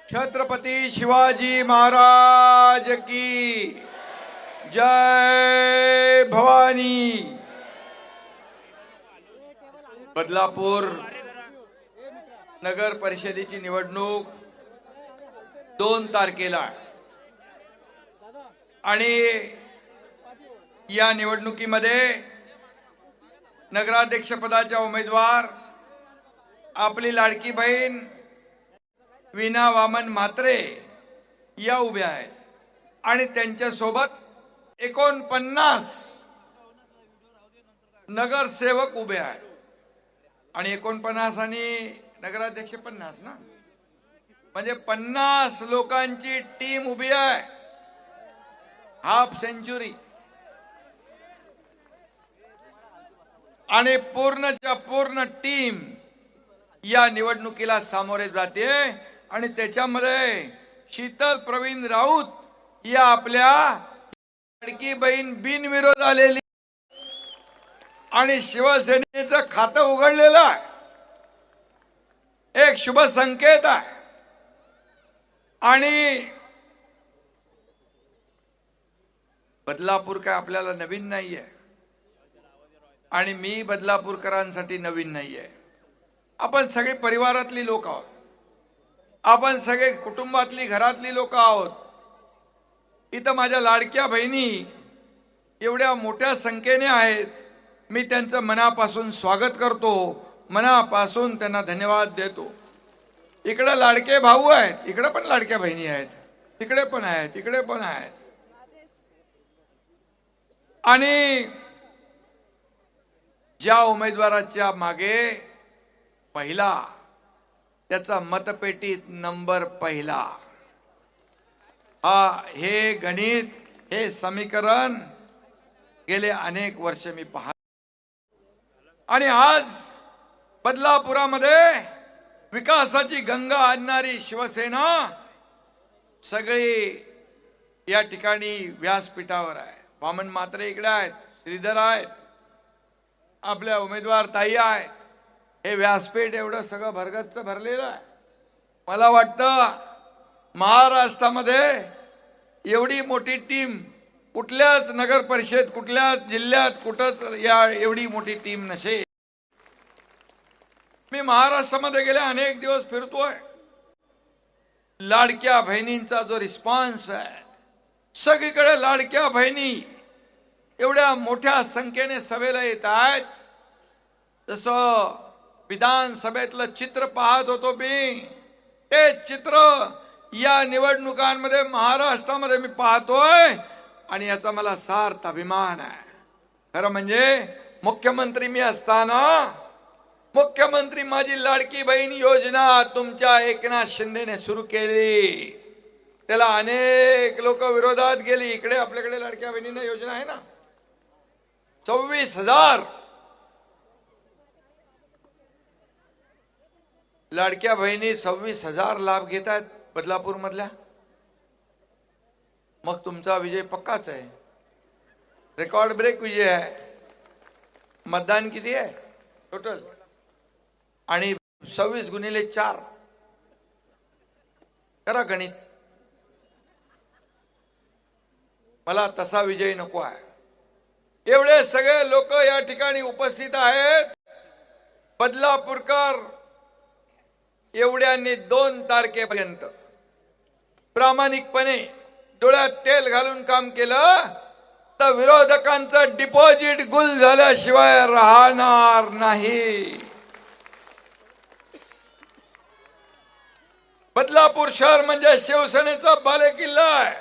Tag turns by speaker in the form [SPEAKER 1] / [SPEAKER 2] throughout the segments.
[SPEAKER 1] छत्रपती शिवाजी महाराज की जय भवानी। बदलापूर नगर परिषदेची निवडणूक 2 तारखेला आणि या निवडणुकीमध्ये नगराध्यक्ष पदाच्या उमेदवार आपली लाडकी बहीण वीणा वामन म्हात्रे या उभ्या आहेत आणि त्यांच्या सोबत 49 नगरसेवक उभे आहेत आणि 49 आणि नगराध्यक्ष 50 ना, म्हणजे 50 लोकांची टीम उभी आहे। हाफ सेंचुरी आणि पूर्णच्या पूर्ण टीम या निवडणुकीला सामोरे जाते आणि त्याच्यामध्ये शीतल प्रवीण राऊत या आपल्या लाडकी बहीण बिनविरोध आलेली आणि शिवसेनेचं खातं उघडलेलं आहे, एक शुभ संकेत आहे। आणि बदलापूर काय आपल्याला नवीन नाहीये आणि मी बदलापूरकरांसाठी नवीन नाहीये। आपण सगळे परिवारातली लोक आहोत, आपण सगळे कुटुंबातली घरातली लोक आहोत। इथं माझ्या लाडक्या बहिणी एवढ्या मोठ्या संख्येने आहेत, मी त्यांचं मनापासून स्वागत करतो, मनापासून त्यांना धन्यवाद देतो। इकडे लाडके भाऊ आहेत, इकडे पण लाडक्या बहिणी आहेत, तिकडे पण आहेत, तिकडे पण आहेत। आणि ज्या उमेदवाराच्या मागे पहिला त्याचा मतपेटीत नंबर पहिला, हे गणित, हे समीकरण गेले अनेक वर्ष मी पाहत आणि आज बदलापुरामध्ये विकासाची गंगा आणणारी शिवसेना सगळी या ठिकाणी व्यासपीठावर आहे। वामन म्हात्रे इकडे आहेत, श्रीधर आहेत, आपल्या उमेदवार ताई आहेत। हे व्यासपीठ एवढं सगळं भरगच्च भरलेलं आहे। मला वाटतं महाराष्ट्रामध्ये एवढी मोठी टीम कुठल्याच नगर परिषद, कुठल्याच जिल्ह्यात कुठंच या एवढी मोठी टीम नसेल। मी महाराष्ट्रामध्ये गेले अनेक दिवस फिरतोय, लाडक्या बहिणींचा जो रिस्पॉन्स आहे, सगळीकडे लाडक्या बहिणी एवढ्या मोठ्या संख्येने सभेला येत आहेत। जसं विधानसभेतलं चित्र पाहत होतो मी, ते चित्र या निवडणुकांमध्ये महाराष्ट्रामध्ये मी पाहतोय आणि याचा मला सार्थ अभिमान आहे। खरं म्हणजे मुख्यमंत्री मी असताना, मुख्यमंत्री माझी लाडकी बहीण योजना तुमच्या एकनाथ शिंदेने सुरू केली, त्याला अनेक लोक विरोधात गेली। इकडे आपल्याकडे लाडक्या बहिणींना योजना आहे ना, 24,000 लाडक्या बहिणी 26,000 लाभ घेत आहेत बदलापूर मधल्या। मग तुमचा विजय पक्काच आहे, रेकॉर्ड ब्रेक विजय आहे। मतदान किती आहे टोटल? आणि 26 गुणिले 4 करा गणित। मला तसा विजय नको आहे। एवढे सगळे लोक या ठिकाणी उपस्थित आहेत। बदलापूरकर एवढ्यांनी 2 तारखेपर्यंत प्रामाणिकपणे डोळ्यात तेल घालून काम केलं तर विरोधकांचं डिपॉझिट गुल झाल्याशिवाय राहणार नाही। बदलापूर शहर म्हणजे शिवसेनेचा बालेकिल्ला आहे,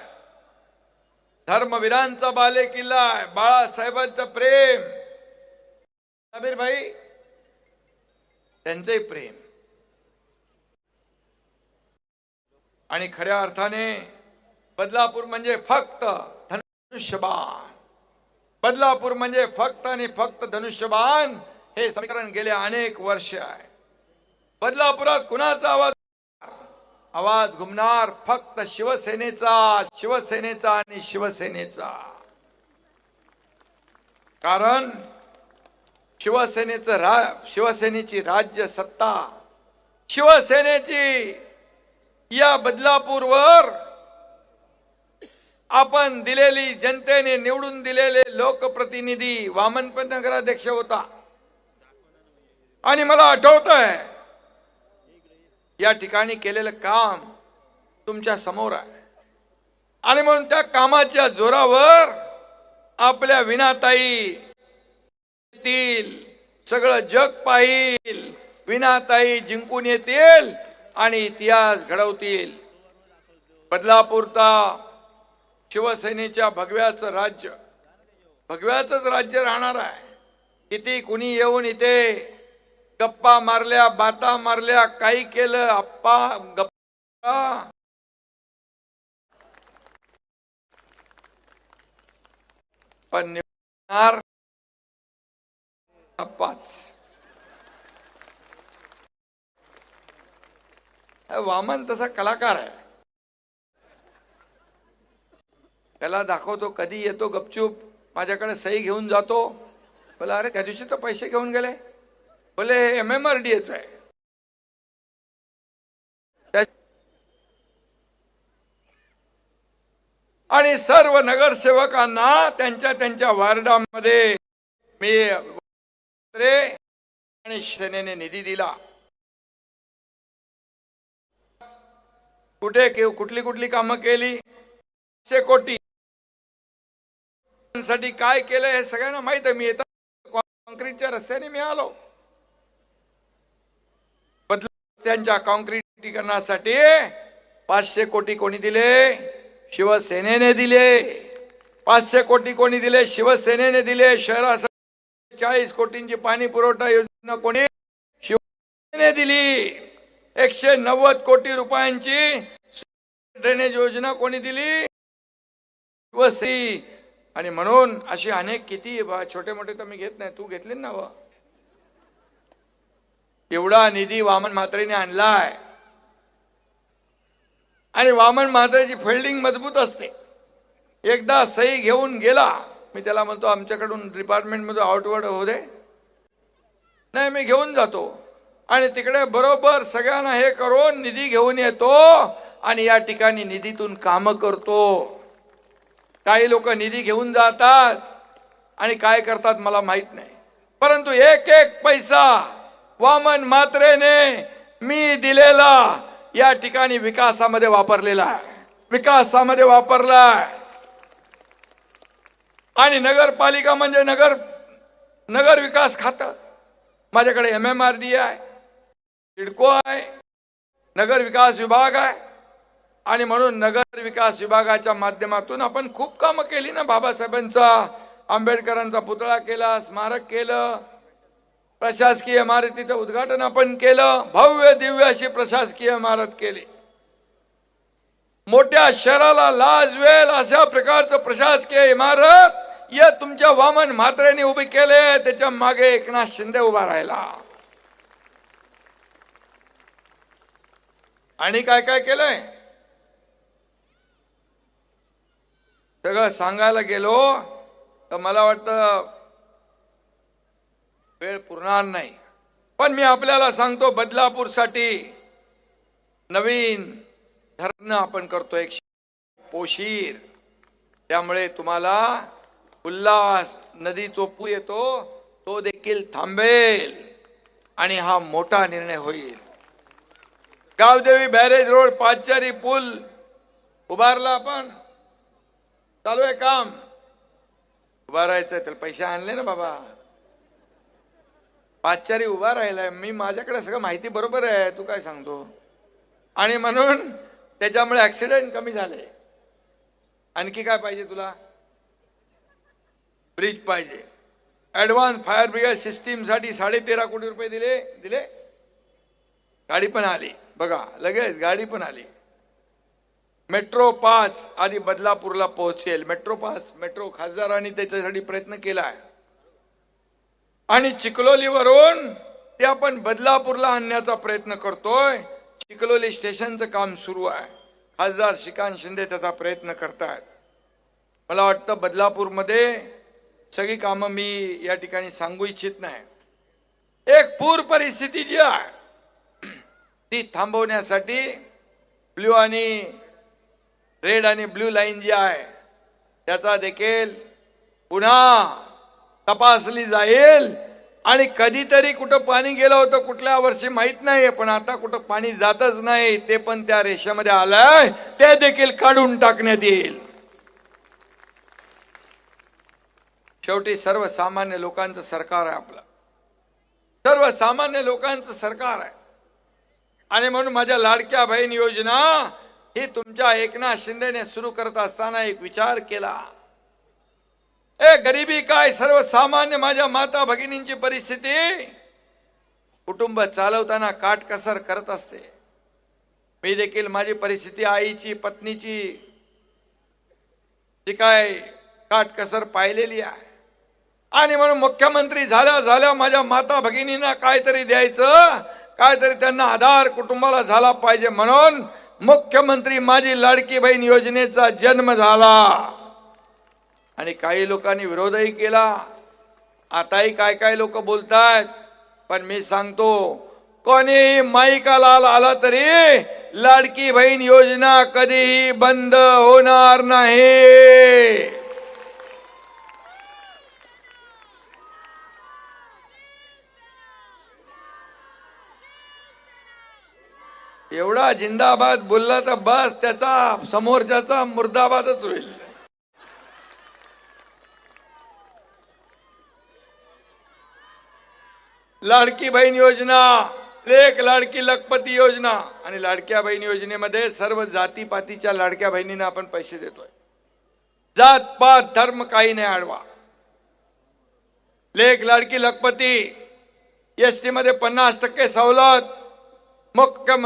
[SPEAKER 1] धर्मवीरांचा बालेकिल्ला आहे, बाळासाहेबांचं प्रेम, साबीर भाई त्यांचे प्रेम। आणि खऱ्या अर्थाने बदलापूर म्हणजे फक्त धनुष्यबाण, बदलापूर म्हणजे फक्त आणि फक्त धनुष्यबाण, हे समीकरण गेले अनेक वर्ष आहे। बदलापुरात कुणाचा आवाज घुमणार? फक्त शिवसेनेचा, शिवसेनेचा आणि शिवसेनेचा। कारण शिवसेनेची राज्य सत्ता, शिवसेनेची या बदलापूरवर आपण दिलेली, जनतेने निवडून दिलेले लोकप्रतिनिधी वामनपंत नगराध्यक्ष होता. आणि मला आठवतंय या ठिकाणी केलेलं काम तुमच्या समोर आहे. आणि म्हणून त्या कामाच्या जोरावर आपल्या विनाताई सगळं जग पाहिल, विनाताई जिंकून येतील आणि इतिहास घडवतील. बदलापूरचा शिवसेनेच्या भगव्याचं राज्य, भगव्याचंच राज्य राहणार आहे. किती कुणी येऊन इथे गप्पा मारल्या, बाता मारल्या, काही केलं, अप्पा गप्पा, पण निवडणार अप्पाच. वामन तसा कलाकार आहे. त्याला दाखवतो, कधी येतो गपचूप माझ्याकडे सही घेऊन जातो. बोला अरे त्या दिवशी तर पैसे घेऊन गेले. बोले MMRDA आहे. आणि सर्व नगरसेवकांना त्यांच्या त्यांच्या वार्डामध्ये मी आणि सेनेने निधी दिला. कुठे कुठली कुठली कामं केली, 100 कोटी साठी काय केलं हे सगळ्यांना माहित आहे. मी येता कॉन्क्रीटच्या रस्त्याने मी आलो. रस्त्यांच्या कॉन्क्रीटीकरणासाठी 500 कोटी कोणी दिले? शिवसेनेने दिले. 500 कोटी कोणी दिले? शिवसेनेने दिले. शहरासाठी 40 कोटींची पाणी पुरवठा योजना कोणी? शिवसेनेने दिली. 190 कोटी रुपयांची ड्रेनेज योजना कोणी दिली? शिवसेना. आणि म्हणून अशी अनेक किती छोटे मोठे तर मी घेत नाही, तू घेतले ना. एवढा निधी वामन म्हात्रेने आणलाय. आणि वामन म्हात्रेची फिल्डिंग मजबूत असते. एकदा सही घेऊन गेला, मी त्याला म्हणतो आमच्याकडून डिपार्टमेंट मध्ये आउटवर्ड होऊ दे, नाही मी घेऊन जातो. आणि तिकडे बरोबर सगळ्यांना हे करून निधी घेऊन येतो आणि या ठिकाणी निधीतून काम करतो. काही लोक निधी घेऊन जातात आणि काय करतात मला माहित नाही, परंतु एक एक पैसा वामन म्हात्रेने मी दिलेला या ठिकाणी विकासामध्ये वापरलेला आहे. विकासामध्ये वापरला. आणि नगरपालिका म्हणजे नगर विकास खातं. माझ्याकडे MMRDA आहे, सिडको आहे, नगर विकास विभाग आहे. आणि म्हणून नगर विकास विभागाच्या माध्यमातून आपण खूप कामं केली ना. बाबासाहेबांचा, आंबेडकरांचा पुतळा केला, स्मारक केलं, प्रशासकीय इमारतीचं उद्घाटन आपण केलं. भव्य दिव्य अशी प्रशासकीय इमारत केली. मोठ्या शहराला लाजवेल अशा प्रकारचं प्रशासकीय इमारत या तुमच्या वामन म्हात्रेने उभी केले. त्याच्या मागे एकनाथ शिंदे उभा राहिला. आणि काय काय केलंय सगळं सांगायला गेलो तर मला वाटतं वेळ पुरणार नाही. पण मी आपल्याला सांगतो, बदलापूरसाठी नवीन धरण आपण करतो, एक पोशीर. त्यामुळे तुम्हाला उल्हास नदी जो पूर येतो तो देखील थांबेल आणि हा मोठा निर्णय होईल. गावदेवी बॅरेज रोड, पाचचारी पूल उभारला आपण, चालू आहे काम. उभारायचं तर पैसे आणले ना बाबा. पाचचारी उभा राहिलाय. मी माझ्याकडे सगळं माहिती बरोबर आहे, तू काय सांगतो. आणि म्हणून त्याच्यामुळे ऍक्सिडेंट कमी झाले. आणखी काय पाहिजे तुला? ब्रिज पाहिजे. ऍडव्हान्स फायर ब्रिगेड सिस्टीम साठी 13.5 कोटी रुपये दिले. गाडी पण आली बघा, लगेच गाडी पण आली. मेट्रो 5 आधी बदलापूरला पोहोचेल. मेट्रो खासदारांनी त्याच्यासाठी प्रयत्न केला आहे. आणि चिखलोलीवरून ते आपण बदलापूरला आणण्याचा प्रयत्न करतोय. चिखलोली स्टेशनचं काम सुरू आहे. खासदार श्रीकांत शिंदे त्याचा प्रयत्न करतायत. मला वाटतं बदलापूरमध्ये सगळी कामं मी या ठिकाणी सांगू इच्छित नाही. एक पूर परिस्थिती जी आहे ती थांबवण्यासाठी ब्ल्यू आणि रेड आणि ब्ल्यू लाईन जी आहे त्याचा देखील पुन्हा तपासली जाईल आणि कधीतरी कुठं पाणी गेलं होतं कुठल्या वर्षी माहित नाही, पण आता कुठं पाणी जातच नाही ते पण त्या रेषेमध्ये आलंय, ते देखील काढून टाकण्यात येईल. शेवटी सर्वसामान्य लोकांचं सरकार आहे आपलं, सर्वसामान्य लोकांचं सरकार आहे. आणि म्हणून माझ्या लाडक्या बहीण योजना ही तुमच्या एकनाथ शिंदेने सुरू करत असताना एक विचार केला. गरिबी काय, सर्वसामान्य माझ्या माता भगिनींची परिस्थिती कुटुंब चालवताना काटकसर करत असते. मी देखील माझी परिस्थिती आईची पत्नीची जी काय काटकसर पाहिलेली आहे. आणि म्हणून मुख्यमंत्री झाल्या झाल्या माझ्या माता भगिनींना काहीतरी द्यायचं, काहीतरी त्यांना आधार कुटुंबाला झाला पाहिजे, म्हणून मुख्यमंत्री माझी लाडकी बहीण योजनेचा जन्म झाला. आणि काही लोकांनी विरोधही केला. आताही काय काय लोक बोलतायत, पण मी सांगतो कोणी माईकाला आला तरी लाडकी बहीण योजना कधीही बंद होणार नाही. एवढा जिंदाबाद बोलला तर बस त्याचा समोरच्याचा मुर्दाबादच होईल. लाडकी बहीण योजना, लेक लाडकी लखपती योजना आणि लाडक्या बहीण योजनेमध्ये सर्व जातीपातीच्या लाडक्या बहिणींना आपण पैसे देतोय. जात पात धर्म काही नाही आडवा. लेक लाडकी लखपती एसटी मध्ये 50% सवलत, मुख्य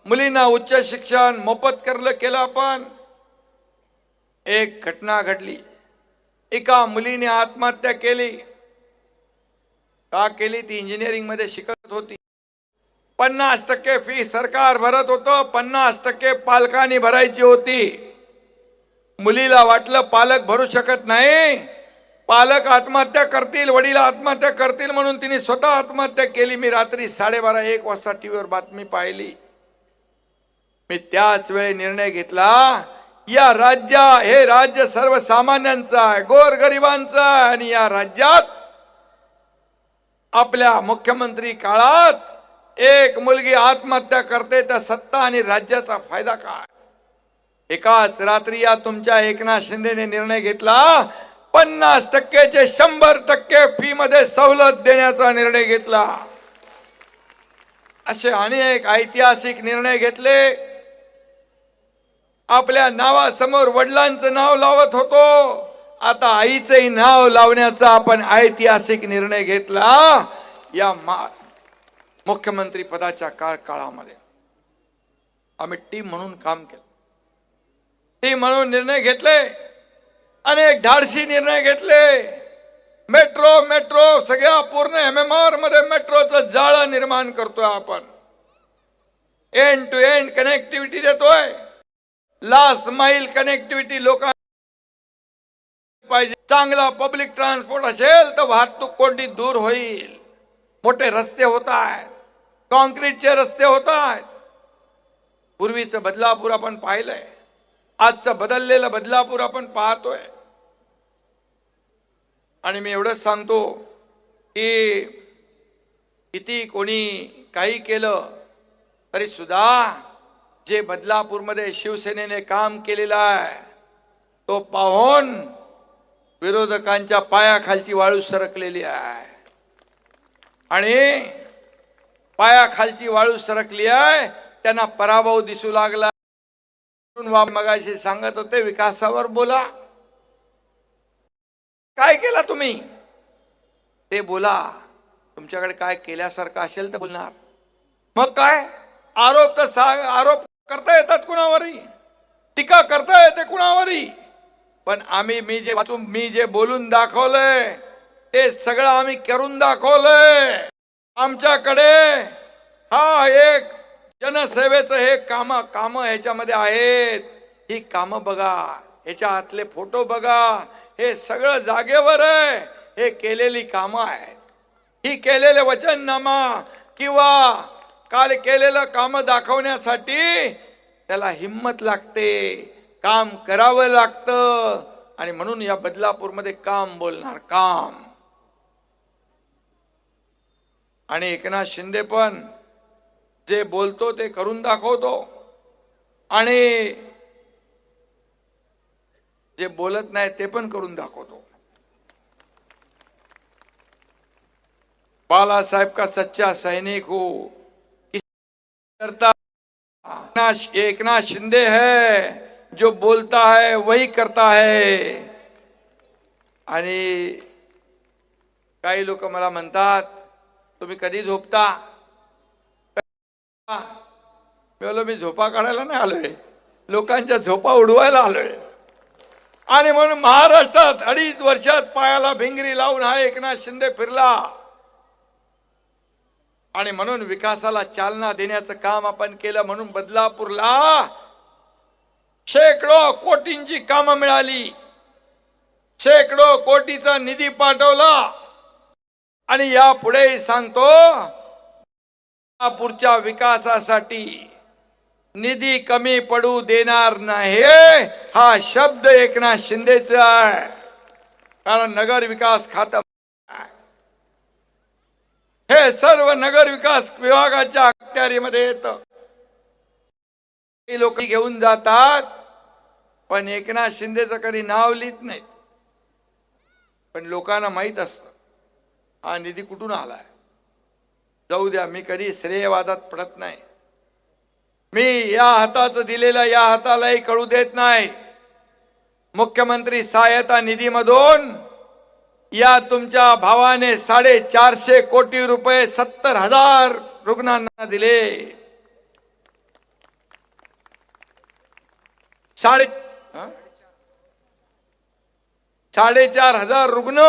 [SPEAKER 1] मुलींना उच्च शिक्षण मोफत केलं आपण. एक घटना घडली, एका मुलीने आत्महत्या केली. का केली? ती इंजिनिअरिंग मध्ये शिकत होती. 50% फी सरकार भरत होतं, 50% पालकांनी भरायची होती. मुलीला वाटलं पालक भरू शकत नाही, पालक आत्महत्या करतील, वडील आत्महत्या करतील, म्हणून तिने स्वतः आत्महत्या केली. मी रात्री 12:30-1 वाजता टीव्हीवर बातमी पाहिली. मी त्याच वेळी निर्णय घेतला, या हे राज्य सर्वसामान्यांचं आहे, गोरगरिबांचं आहे. आणि या राज्यात आपल्या मुख्यमंत्री काळात एक मुलगी आत्महत्या करते तर सत्ता आणि राज्याचा फायदा काय? एकाच रात्री या तुमच्या एकनाथ शिंदेने निर्णय घेतला, 50% 100% फी मध्ये सवलत देण्याचा निर्णय घेतला. असे अनेक ऐतिहासिक निर्णय घेतले. आपल्या नावासमोर वडिलांचं नाव लावत होतो, आता आईचंही नाव लावण्याचा आपण ऐतिहासिक निर्णय घेतला. या मुख्यमंत्री पदाच्या काळामध्ये आम्ही टीम म्हणून काम केलं, टीम म्हणून निर्णय घेतले, अनेक धाडसी निर्णय घेतले. मेट्रो सगळ्या पूर्ण MMR मध्ये मेट्रोचं जाळं निर्माण करतोय आपण. एंड टू एंड कनेक्टिव्हिटी देतोय. लास्ट माइल कनेक्टिव्हिटी लोकांना पाहिजे. चांगला पब्लिक ट्रान्सपोर्ट असेल तर वाहतूक कोंडी दूर होईल. मोठे रस्ते होत आहेत, कॉन्क्रीटचे रस्ते होत आहेत. पूर्वीचं बदलापूर आपण पाहिलंय, आजचं बदललेलं बदलापूर आपण पाहतोय. आणि मी एवढंच सांगतो की किती कोणी काही केलं तरी सुद्धा जे बदलापूरमध्ये शिवसेनेने काम केलेलं आहे तो पाहून विरोधकांच्या पायाखालची वाळू सरकलेली आहे. आणि पायाखालची वाळू सरकली आहे, त्यांना पराभव दिसू लागला. मगाशी सांगत होते विकासावर बोला, काय केला तुम्ही ते बोला. तुमच्याकडे काय केल्यासारखं असेल तर बोलणार. मग काय आरोप तर आरोप करता येतात कुणावरही, टीका करता येते कुणावरही, पण मी जे बोलून दाखवलंय ते सगळं आम्ही करून दाखवलंय. आमच्याकडे हा एक जनसेवेचं हे काम ह्याच्यामध्ये आहेत. ही कामं बघा, ह्याच्या आतले फोटो बघा, हे सगळं जागेवर आहे. हे केलेली कामं आहेत, ही केलेले वचननामा किंवा काल केलेलं काम दाखवण्यासाठी त्याला हिम्मत लागते, काम करावं लागतं. आणि म्हणून या बदलापूरमध्ये काम बोलणार काम. आणि एकनाथ शिंदे पण जे बोलतो ते करून दाखवतो, आणि जे बोलत नाही ते पण करून दाखवतो. बाला साहेब का सच्चा सैनिक हो, करता एकनाथ शिंदे है, जो बोलता है वही करता है. आणि काही लोक मला म्हणतात, तुम्ही कधी झोपता? मी बोललो, मी झोपा काढायला नाही आलोय, लोकांच्या झोपा उडवायला आलोय. आणि म्हणून महाराष्ट्रात 2.5 वर्षात पायाला भिंगरी लावून हा एकनाथ शिंदे फिरला. आणि म्हणून विकासाला चालना देण्याचं काम आपण केलं. म्हणून बदलापूरला शेकडो कोटींची कामं मिळाली, शेकडो कोटीचा निधी पाठवला. आणि यापुढे सांगतो, बदलापूरच्या विकासासाठी निधी कमी पडू देणार नाही, हा शब्द एकनाथ शिंदेचा आहे. कारण नगर विकास खातं हे सर्व नगर विकास विभागाच्या अखत्यारीमध्ये येतं. लोक घेऊन जातात, पण एकनाथ शिंदेचं कधी नाव लिहित नाही. पण लोकांना माहित असतं हा निधी कुठून आलाय. जाऊ द्या, मी कधी श्रेयवादात पडत नाही. मी या हाताचं दिलेलं या हातालाही कळू देत नाही. मुख्यमंत्री सहायता निधीमधून या तुमच्या भावाने 450 कोटी रुपये 70,000 रुग्णांना दिले. 4,500 रुग्ण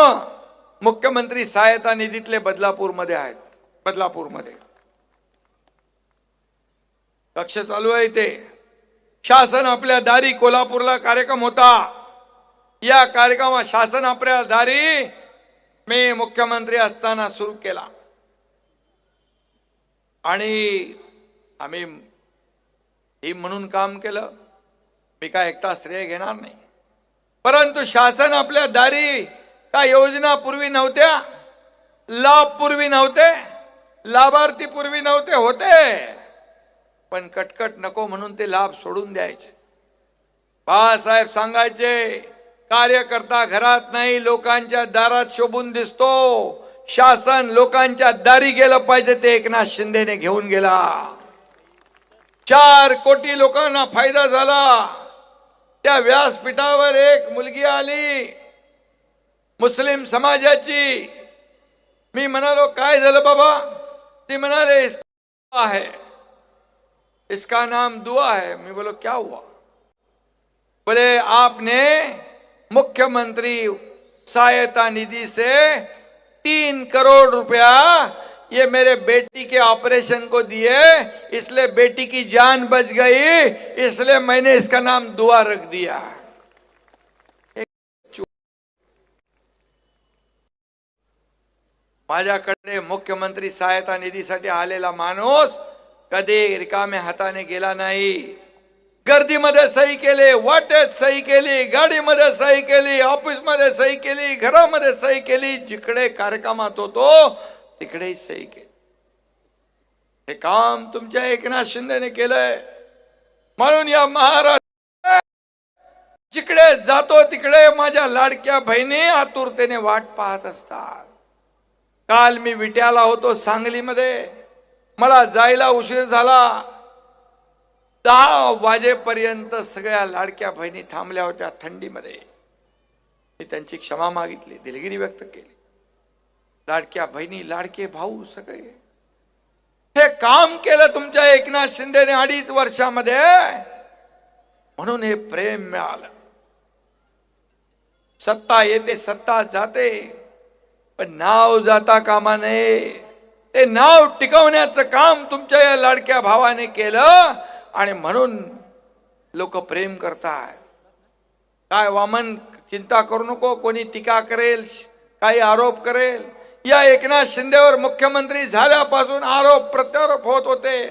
[SPEAKER 1] मुख्यमंत्री सहायता निधीतले बदलापूरमध्ये आहेत. बदलापूरमध्ये कक्ष चालू आहे. ते शासन आपल्या दारी कोल्हापूरला कार्यक्रम होता. या कार्यक्रमात शासन आपल्या दारी मी मुख्यमंत्री असताना सुरू केला. आणि आम्ही ही म्हणून काम केलं. मी काय एकटा श्रेय घेणार नाही. परंतु शासन आपल्या दारी का योजना पूर्वी नव्हत्या, लाभ पूर्वी नव्हते, लाभार्थी पूर्वी नव्हते, होते. पण कटकट नको म्हणून ते लाभ सोडून द्यायचे. बाळासाहेब सांगायचे, कार्यकर्ता घरात नाही लोकांच्या दारात शोभून दिसतो. शासन लोकांच्या दारी गेलं पाहिजे, ते एकनाथ शिंदेने घेऊन गेला. 4 कोटी लोकांना फायदा झाला. त्या व्यासपीठावर एक मुलगी आली मुस्लिम समाजाची. मी म्हणालो, काय झालं बाबा? ती म्हणाले, इसका है, इसका नाम दुआ है. मैं बोलो क्या हुआ? बोले आपने मुख्यमंत्री सहायता निधि से 3 करोड़ रुपया ये मेरे बेटी के ऑपरेशन को दिए, इसलिए बेटी की जान बच गई, इसलिए मैंने इसका नाम दुआ रख दिया. माझ्याकडे मुख्यमंत्री सहायता निधीसाठी आलेला माणूस कधी रिकाम्या हाताने गेला नाही. गर्दीमध्ये सही केली, वाटेत सही केली, गाडीमध्ये सही केली, ऑफिसमध्ये सही केली, घरामध्ये सही केली, जिकडे कार्यक्रमात होतो तिकडेही सही केली. हे काम तुमच्या एकनाथ शिंदेने केलंय. म्हणून या महाराष्ट्र जिकडे जातो तिकडे माझ्या लाडक्या बहिणी आतुरतेने वाट पाहत असतात. काल मी विट्याला होतो सांगलीमध्ये. मला जायला उशीर झाला. 10 वाजेपर्यंत सगळ्या लाडक्या बहिणी थांबल्या होत्या थंडीमध्ये. मी त्यांची क्षमा मागितली, दिलगिरी व्यक्त केली. लाडक्या बहिणी, लाडके भाऊ सगळे हे काम केलं तुमच्या एकनाथ शिंदेने 2.5 वर्षामध्ये. म्हणून हे प्रेम मिळालं. सत्ता येते, सत्ता जाते, पण नाव जाता कामा नये. ते नाव टिकवण्याचं काम तुमच्या या लाडक्या भावाने केलं. आणि म्हणून लोक प्रेम करतात. काय वामन, चिंता करू नको, कोणी टीका करेल, काही आरोप करेल. या एकनाथ शिंदेवर मुख्यमंत्री झाल्यापासून आरोप प्रत्यारोप होत होते.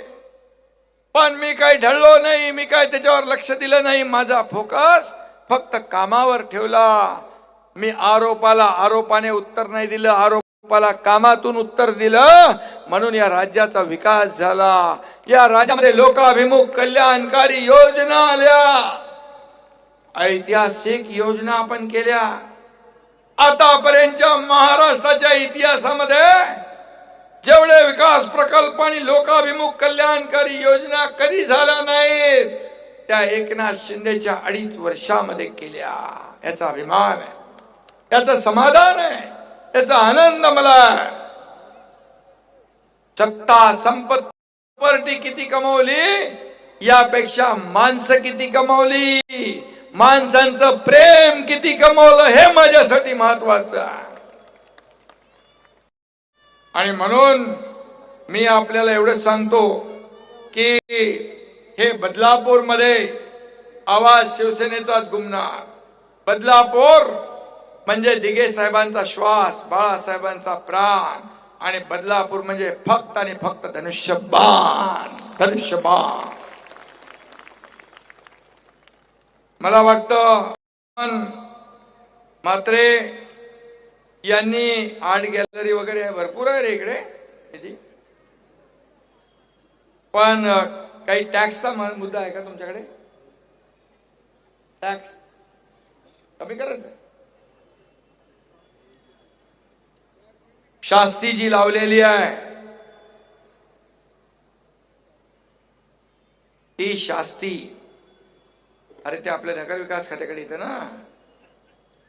[SPEAKER 1] पण मी काही ढळलो नाही, मी काय त्याच्यावर लक्ष दिलं नाही. माझा फोकस फक्त कामावर ठेवला. मी आरोपाने उत्तर नाही दिलं, आरोपाला कामातून उत्तर दिलं. म्हणून या राज्याचा विकास झाला. या राज्यामध्ये लोकाभिमुख कल्याणकारी योजना आल्या, ऐतिहासिक योजना आपण केल्या. आतापर्यंतच्या महाराष्ट्राच्या इतिहासामध्ये जेवढे विकास प्रकल्प आणि लोकाभिमुख कल्याणकारी योजना कधी झाल्या नाहीत, त्या एकनाथ शिंदेच्या 2.5 वर्षामध्ये केल्या. याचा अभिमान आहे, याचं समाधान आहे, याचा आनंद मला आहे. सत्ता संपत्ती किती कमवली, यापेक्षा माणसं किती कमवली, माणसांचं प्रेम किती कमवलं, हे माझ्यासाठी महत्वाचं आहे. आणि म्हणून मी आपल्याला एवढंच सांगतो की हे बदलापूर मध्ये आवाज शिवसेनेचाच घुमणार. बदलापूर म्हणजे दिघे साहेबांचा श्वास, बाळासाहेबांचा प्राण. आणि बदलापूर म्हणजे फक्त आणि फक्त धनुष्यबाण, धनुष्यबाण. मला वाटतं म्हात्रे यांनी आर्ट गॅलरी वगैरे भरपूर आहे रे इकडे, पण काही टॅक्सचा मुद्दा आहे का तुमच्याकडे? टॅक्स कमी करायचं. शास्ती जी लावलेली आहे ती शास्ती, अरे ते आपल्या नगर विकास खात्याकडे येतं ना.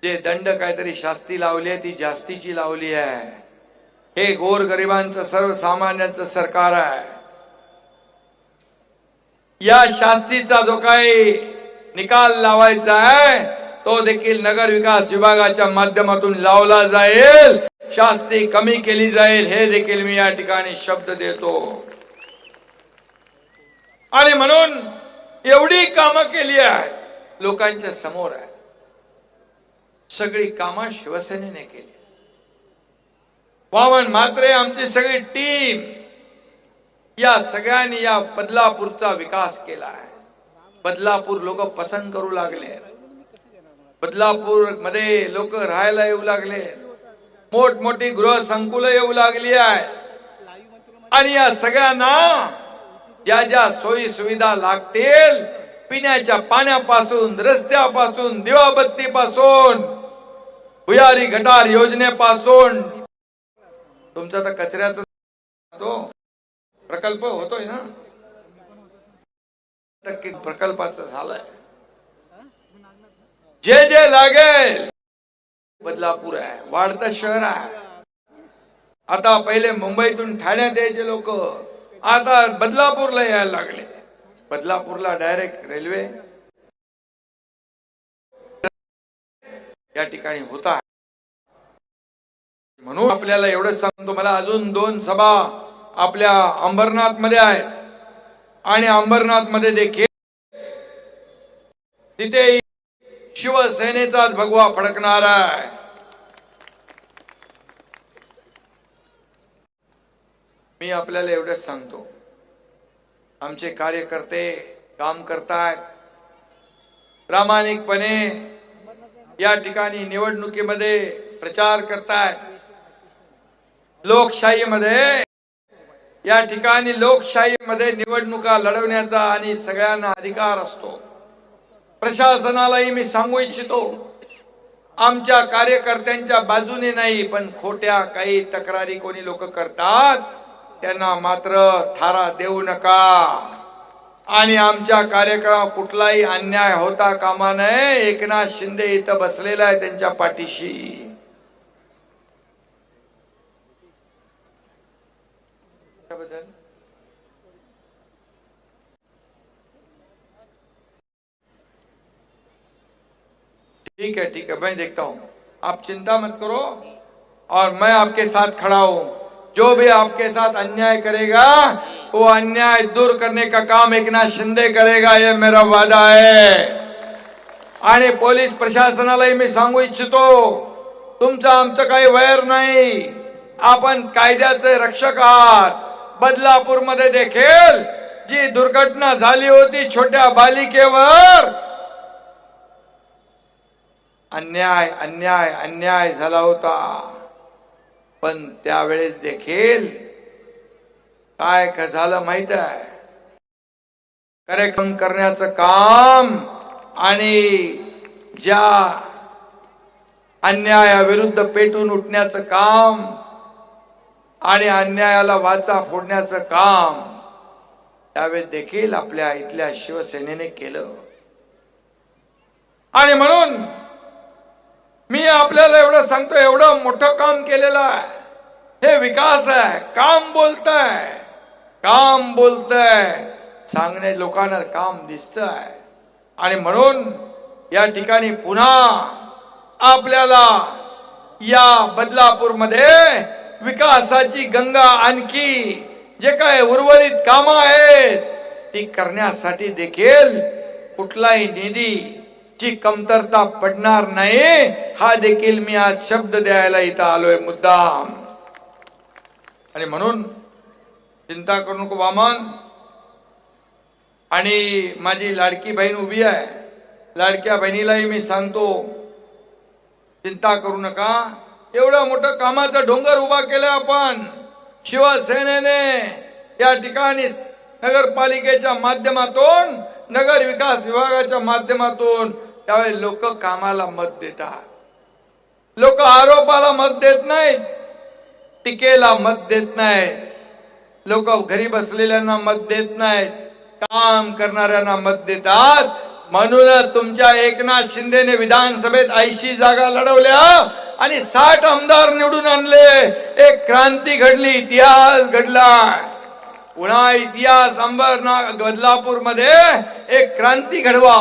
[SPEAKER 1] जे दंड काहीतरी शास्ती लावली आहे ती जास्तीची लावली आहे. हे गोरगरिबांचं सर्वसामान्यांचं सरकार आहे. या शास्तीचा जो काही निकाल लावायचा आहे तो देखील नगर विकास विभागाच्या माध्यमातून लावला जाईल. शास्ती कमी केली जाईल, हे देखील मी या ठिकाणी शब्द देतो. आणि म्हणून एवढी कामं केली आहेत, लोकांच्या समोर आहे. सगळी कामं शिवसेनेने केली. वामन म्हात्रे आमची सगळी टीम, या सगळ्यांनी या बदलापूरचा विकास केला आहे. बदलापूर लोक पसंत करू लागले. बदलापूर मध्ये लोक राहायला येऊ लागले. मोठमोठी गृह संकुलं येऊ लागली आहेत. आणि या सगळ्यांना ज्या ज्या सोयी सुविधा लागतील, पिण्याच्या पाण्यापासून, रस्त्यापासून, दिवाबत्तीपासून, भुयारी गटार योजनेपासून, तुमचा तर कचऱ्याचा तो प्रकल्प होतोय ना, प्रकल्पाचं झालंय. जे जे लागेल, बदलापूर आहे, वाढतं शहर आहे. आता पहिले मुंबईतून ठाण्यात यायचे लोक आता बदलापूरला यायला लागले. बदलापूरला डायरेक्ट रेल्वे या ठिकाणी होता. म्हणून आपल्याला एवढंच सांगतो, मला अजून 2 सभा आपल्या अंबरनाथ मध्ये आहेत. आणि अंबरनाथ मध्ये देखील तिथे शिवसेनेचाच भगवा फडकणार आहे. मी आपल्याला एवढंच सांगतो, आमचे कार्यकर्ते काम करतायत प्रामाणिकपणे. या ठिकाणी निवडणुकीमध्ये प्रचार करतायत. लोकशाहीमध्ये या ठिकाणी लोकशाहीमध्ये निवडणुका लढवण्याचा आणि सगळ्यांना अधिकार असतो. प्रशासनालाही मी सांगू इच्छितो, आमच्या कार्यकर्त्यांच्या बाजूने नाही, पण खोट्या काही तक्रारी कोणी लोक करतात त्यांना मात्र थारा देऊ नका. आणि आमच्या कार्यक्रमात कुठलाही अन्याय होता कामा नये. एकनाथ शिंदे इथं बसलेला आहे त्यांच्या पाठीशी. ठीक है मैं देखता हूं, आप चिंता मत करो और मैं आपके साथ खड़ा हूं. जो भी आपके साथ अन्याय करेगा वो अन्याय दूर करने का काम एकनाथ शिंदे करेगा, ये मेरा वादा है. आणि पोलीस प्रशासनालाही मी सांगू इच्छितो, तुमचं आमचं काही वैर नाही. आपण कायद्याचे रक्षक आहात. बदलापूर मध्ये देखील जी दुर्घटना झाली होती छोट्या बालिकेवर, अन्याय अन्याय अन्याय झाला होता, पण त्यावेळेस देखील काय झालं माहित आहे, करेक्शन करण्याचं काम आणि ज्या अन्यायाविरुद्ध पेटून उठण्याचं काम आणि अन्यायाला वाचा फोडण्याचं काम त्यावेळेस देखील आपल्या इथल्या शिवसेनेने केलं. आणि म्हणून मी आपल्याला एवढं सांगतो, एवढं मोठं काम केलेलं आहे, हे विकास आहे. काम बोलतंय, काम बोलतंय, सांगणे लोकांना काम दिसतंय. आणि म्हणून या ठिकाणी पुन्हा आपल्याला या बदलापूरमध्ये विकासाची गंगा आणखी जे काय उर्वरित कामं आहेत ती करण्यासाठी देखील कुठलाही निधीची कमतरता पडणार नाही, हा देखील मी आज शब्द द्यायला इथं आलोय मुद्दाम. आणि म्हणून चिंता करू नको वामन. आणि माझी लाडकी बहीण उभी आहे, लाडक्या बहिणीलाही मी सांगतो, चिंता करू नका. एवढं मोठं कामाचा डोंगर उभा केला आपण शिवसेनेने या ठिकाणी, नगरपालिकेच्या माध्यमातून, नगर विकास विभागाच्या माध्यमातून. त्यावेळी लोक कामाला मत देतात, लोक आरोपाला मत देत नाहीत, टीकेला मत देत नाहीत, लोक घरी बसलेल्यांना मत देत नाहीत, काम करणाऱ्यांना मत देतात. म्हणून तुमच्या एकनाथ शिंदेने विधानसभेत 80 जागा लढवल्या आणि 60 आमदार निवडून आणले. एक क्रांती घडली, इतिहास घडला. पुन्हा इतिहास बदलापूर मध्ये एक क्रांती घडवा,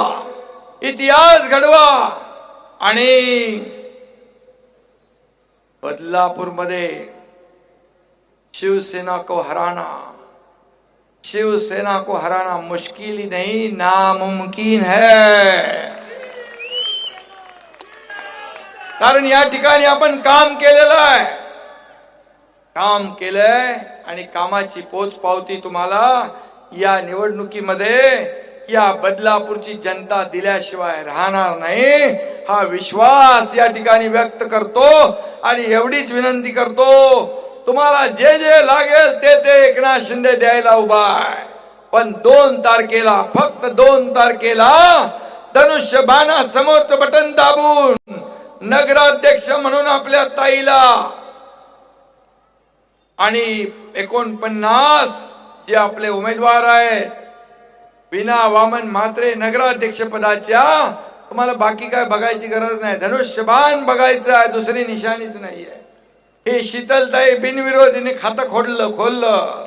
[SPEAKER 1] इतिहास घडवा. आणि बदलापूर मध्ये शिवसेना को हराना, शिवसेना को हराना मुश्किल ही नहीं, नामुमकिन है. कारण या ठिकाणी आपण काम केलेलं आहे, काम केलंय आणि कामाची पोचपावती तुम्हाला या निवडणुकीमध्ये या बदलापूरची जनता दिल्याशिवाय राहणार नाही, हा विश्वास या ठिकाणी व्यक्त करतो. आणि एवढीच विनंती करतो, तुम्हाला जे जे लागेल ते एकनाथ शिंदे द्यायला उभा आहे. पण 2 तारखेला, फक्त 2 तारखेला धनुष्यबाणा समोरचं बटन दाबून नगराध्यक्ष म्हणून आपल्या ताईला आणि 49 जे आपले उमेदवार आहेत विना वामन म्हात्रे नगराध्यक्ष पदाच्या, तुम्हाला बाकी काय बघायची गरज नाही, धनुष्यबाण बघायचं आहे, दुसरी निशाणीच नाहीये. हे शीतलताई बिनविरोधीने खातं खोललं,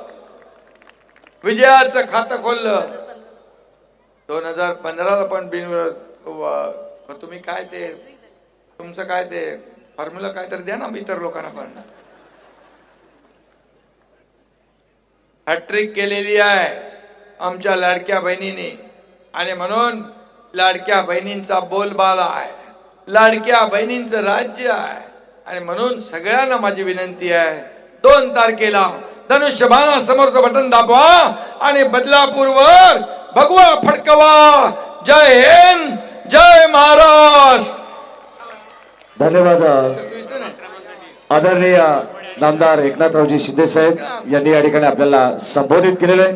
[SPEAKER 1] विजयाचं खातं खोललं. 2015ला पण बिनविरोध. तुम्ही काय ते तुमचं काय ते फॉर्म्युला काय तर द्या ना इतर लोकांना पण. हॅट्रिक केलेली आहे आमच्या लाडक्या बहिणीने. आणि म्हणून लाडक्या बहिणींचा बोलबाला आहे, लाडक्या बहिणींचं राज्य आहे. आणि म्हणून सगळ्यांना माझी विनंती आहे, 2 तारखेला धनुष्यबाणा समोरचं बटन दाबवा आणि बदलापूरवर भगवा फडकवा. जय हिंद, जय महाराष्ट्र.
[SPEAKER 2] धन्यवाद. आदरणीय नामदार एकनाथरावजी शिंदे साहेब यांनी या ठिकाणी आपल्याला संबोधित केलेलं आहे.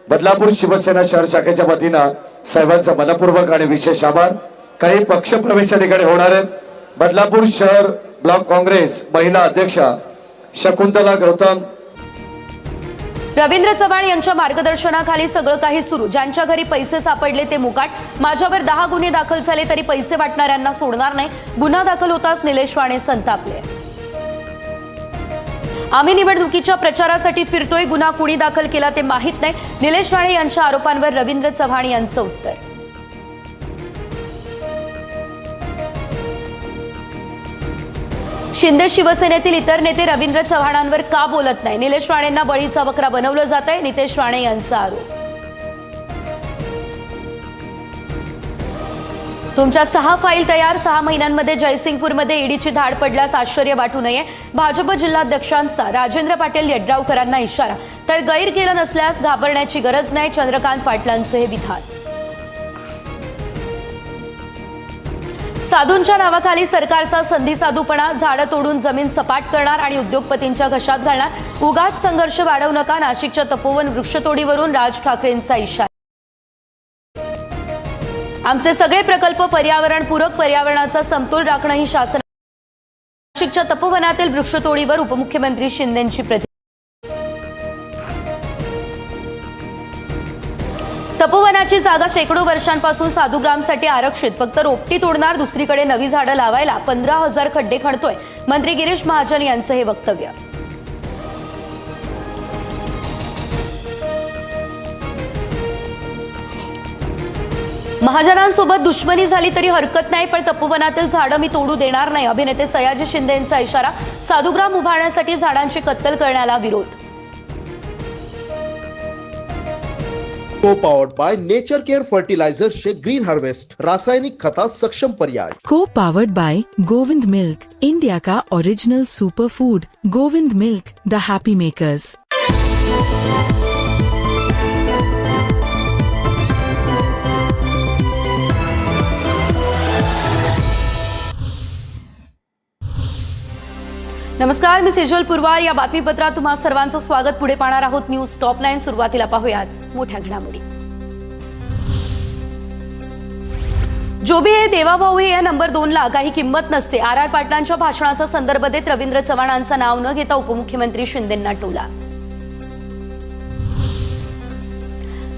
[SPEAKER 2] बदलापूर शिवसेना शहर शाखेच्या वतीनं साहेबांचा मनपूर्वक आणि विशेष आभार. काही पक्ष प्रवेश या ठिकाणी होणार आहेत. बदलापूर शहर ब्लॉक काँग्रेस महिला अध्यक्षा शकुंतला गौतम.
[SPEAKER 3] रवींद्र चव्हाण यांच्या मार्गदर्शनाखाली सगळं काही सुरू. ज्यांच्या घरी पैसे सापडले ते मुकाट. माझ्यावर 10 गुन्हे दाखल झाले तरी पैसे वाटणाऱ्यांना सोडणार नाही. गुन्हा दाखल होताच निलेश राणे संतापले. आम्ही निवडणुकीच्या प्रचारासाठी फिरतोय, गुन्हा कुणी दाखल केला ते माहित नाही. निलेश राणे यांच्या आरोपांवर रवींद्र चव्हाण यांचं उत्तर. शिंदे शिवसेनेतील इतर नेते रवींद्र चव्हाणांवर का बोलत नाही? निलेश राणेंना बळीचा बकरा बनवलं जात आहे, नितेश राणे यांचा आरोप. तुमच्या 6 फाईल तयार. 6 महिन्यांमध्ये जयसिंगपूरमध्ये ईडीची धाड पडल्यास आश्चर्य वाटू नये. भाजप जिल्हाध्यक्षांचा राजेंद्र पाटील यड्रावकरांना इशारा. तर गैर केलं नसल्यास घाबरण्याची गरज नाही. चंद्रकांत पाटलांचे हे विधान. साधूंच्या नावाखाली सरकारचा संधी साधूपणा. झाडं तोडून जमीन सपाट करणार आणि उद्योगपतींच्या घशात घालणार. उगाच संघर्ष वाढवू नका. नाशिकच्या तपोवन वृक्षतोडीवरून राज ठाकरेंचा इशारा. आमचे सगळे प्रकल्प पर्यावरणपूरक. पर्यावरणाचा समतोल राखणं ही शासन. नाशिकच्या तपोवनातील वृक्षतोडीवर उपमुख्यमंत्री शिंदेंची प्रतिक्रिया. तपोवनाची जागा शेकडो वर्षांपासून साधुग्रामसाठी आरक्षित. फक्त रोपटी तोडणार. दुसरीकडे नवी झाडं लावायला 15,000 खड्डे खणतोय. मंत्री गिरीश महाजन यांचं हे वक्तव्य. महाजनांसोबत दुश्मनी झाली तरी हरकत नाही, पण तपोवनातील झाडं मी तोडू देणार नाही. अभिनेते सयाजी शिंदे यांचा इशारा. साधुग्राम उभारण्यासाठी झाडांची कत्तल करण्याला विरोध.
[SPEAKER 4] को-पावर्ड बाय नेचर केअर फर्टिलायझर्सचे ग्रीन हार्वेस्ट रासायनिक खतास सक्षम पर्याय.
[SPEAKER 5] Co-powered by Govind milk, India का original super food. Govind milk, the happy makers.
[SPEAKER 3] नमस्कार, मी सेजल पुरवार. या बातमीपत्रात तुम्हा सर्वांचं स्वागत. पुढे पाहणार आहोत न्यूज टॉप 9. सुरुवातीला पाहूयात मोठ्या घडामोडी. जो भी है देवाभाऊ हे या नंबर 2ला काही किंमत नसते. आर पाटलांच्या भाषणाचा संदर्भ देत रवींद्र चव्हाणांचं नाव न घेता उपमुख्यमंत्री शिंदेंना टोला.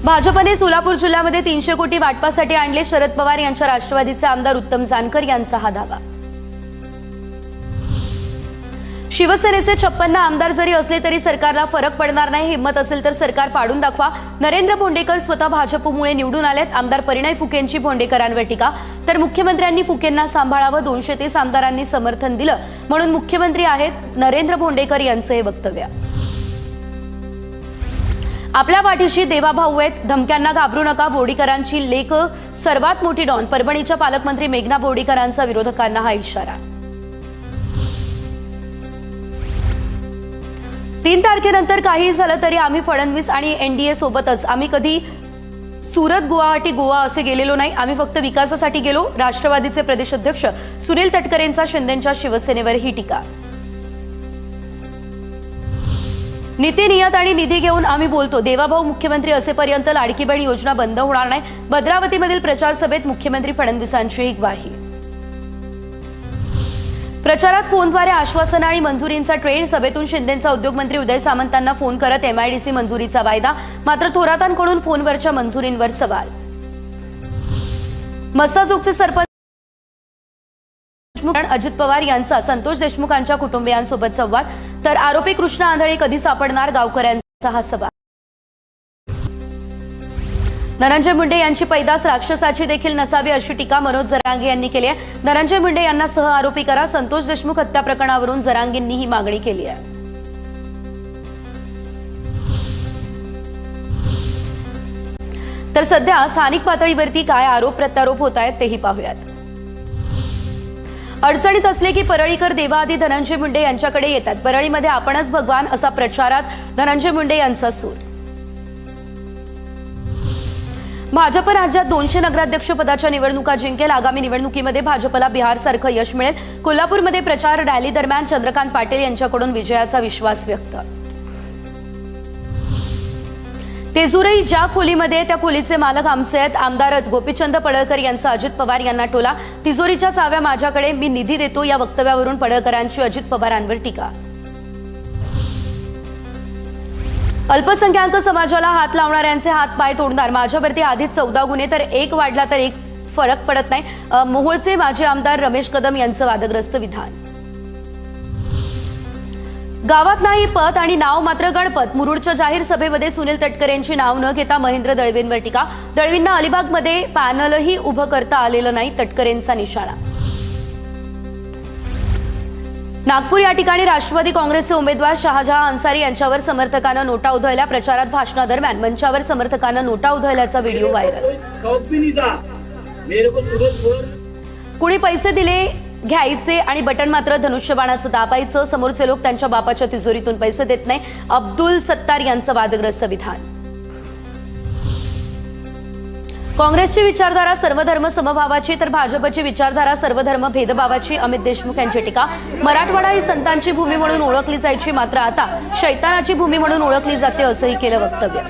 [SPEAKER 3] भाजपने सोलापूर जिल्ह्यामध्ये 300 कोटी वाटपासाठी आणले. शरद पवार यांच्या राष्ट्रवादीचे आमदार उत्तम जानकर यांचा हा दावा. शिवसेनेचे 56 आमदार जरी असले तरी सरकारला फरक पडणार नाही. हिंमत असेल तर सरकार पाडून दाखवा. नरेंद्र भोंडेकर स्वतः भाजपमुळे निवडून आलेत. आमदार परिणय फुकेंची भोंडेकरांवर टीका. तर मुख्यमंत्र्यांनी फुकेंना सांभाळावं. 230 आमदारांनी समर्थन दिलं म्हणून मुख्यमंत्री आहेत नरेंद्र भोंडेकर यांचं हे वक्तव्य. आपल्या पाठीशी देवाभाऊ आहेत. धमक्यांना घाबरू नका. बोर्डीकरांची लेख सर्वात मोठी डॉन. परभणीच्या पालकमंत्री मेघना बोर्डीकरांचा विरोधकांना हा इशारा. 3 तारखेनंतर काही झालं तरी आम्ही फडणवीस आणि एनडीए सोबतच. आम्ही कधी सुरत, गुवाहाटी, गोवा असे गेलेलो नाही. आम्ही फक्त विकासासाठी गेलो. राष्ट्रवादीचे प्रदेश अध्यक्ष सुनील तटकरेंचा शिंदेंच्या शिवसेनेवर ही टीका. नीती, नियत आणि निधी घेऊन आम्ही बोलतो. देवाभाऊ मुख्यमंत्री असेपर्यंत लाडकी बहीण योजना बंद होणार नाही. भद्रावतीमधील प्रचार सभेत मुख्यमंत्री फडणवीसांची ग्वाही. प्रचारात फोनद्वारे आश्वासनं आणि मंजुरींचा ट्रेंड. सभेतून शिंदेंचा उद्योगमंत्री उदय सामंतांना फोन करत एमआयडीसी मंजुरीचा वायदा. मात्र थोरातांकडून फोनवरच्या मंजुरींवर सवाल. मस्साजोगचे सरपंच अजित पवार यांचा संतोष देशमुखांच्या कुटुंबियांसोबत संवाद. तर आरोपी कृष्ण आंधळे कधी सापडणार, गावकऱ्यांचा हा सवाल. धनंजय मुंडे यांची पैदास राक्षसाची देखील नसावी अशी टीका मनोज जरांगे यांनी केली आहे. धनंजय मुंडे यांना सह आरोपी करा. संतोष देशमुख हत्या प्रकरणावरून जरांगेंनी ही मागणी केली आहे. तर सध्या स्थानिक पातळीवरती काय आरोप प्रत्यारोप होत आहेत तेही पाहूयात. अडचणीत असले की परळीकर देवाआधी धनंजय मुंडे यांच्याकडे येतात. परळीमध्ये आपणच भगवान असा प्रचारात धनंजय मुंडे यांचा सूर. भाजप राज्यात 200 नगराध्यक्ष पदाच्या निवडणुका जिंकेल. आगामी निवडणुकीमध्ये भाजपला बिहारसारखं यश मिळेल. कोल्हापूरमध्ये प्रचार रॅली दरम्यान चंद्रकांत पाटील यांच्याकडून विजयाचा विश्वास व्यक्त. तेजुरी ज्या खोलीमध्ये त्या खोलीचे मालक आमचे आहेत. आमदार गोपीचंद पडळकर यांचा अजित पवार यांना टोला. तिजोरीच्या चाव्या माझ्याकडे, मी निधी देतो. या वक्तव्यावरून पडळकरांची अजित पवारांवर टीका. अल्पसंख्याक समाजाला हात लावणाऱ्यांचे हात पाय तोडणार. माझ्यावरती आधीच 14 गुन्हे, तर 1 वाढला तर 1 फरक पडत नाही. मोहोळचे माजी आमदार रमेश कदम यांचं वादग्रस्त विधान. गावात नाही पत आणि नाव मात्र गणपत. मुरुडच्या जाहीर सभेमध्ये सुनील तटकरेंची नाव न घेता महेंद्र दळवींवर टीका. दळवींना अलिबागमध्ये पॅनलही उभं करता आलेलं नाही. तटकरेंचा निशाणा. नागपूर या ठिकाणी राष्ट्रवादी काँग्रेसचे उमेदवार शहाजहां अन्सारी यांच्यावर समर्थकांनं नोटा उधळल्या. प्रचारात भाषणादरम्यान मंचावर समर्थकांनं नोटा उधळल्याचा व्हिडिओ व्हायरल.
[SPEAKER 6] मेरे को तुरंत बोल
[SPEAKER 3] कुणी पैसे दिले घ्यायचे आणि बटन मात्र धनुष्यबाणाचं दाबायचं. समोरचे लोक त्यांच्या बापाच्या तिजोरीतून पैसे देत नाही. अब्दुल सत्तार यांचं वादग्रस्त विधान. काँग्रेसची विचारधारा सर्वधर्म समभावाची तर भाजपची विचारधारा सर्वधर्म भेदभावाची. अमित देशमुख यांची टीका. मराठवाडा ही संतांची भूमी म्हणून ओळखली जायची, मात्र आता शैतानाची भूमी म्हणून ओळखली जाते, असंही केलं वक्तव्य.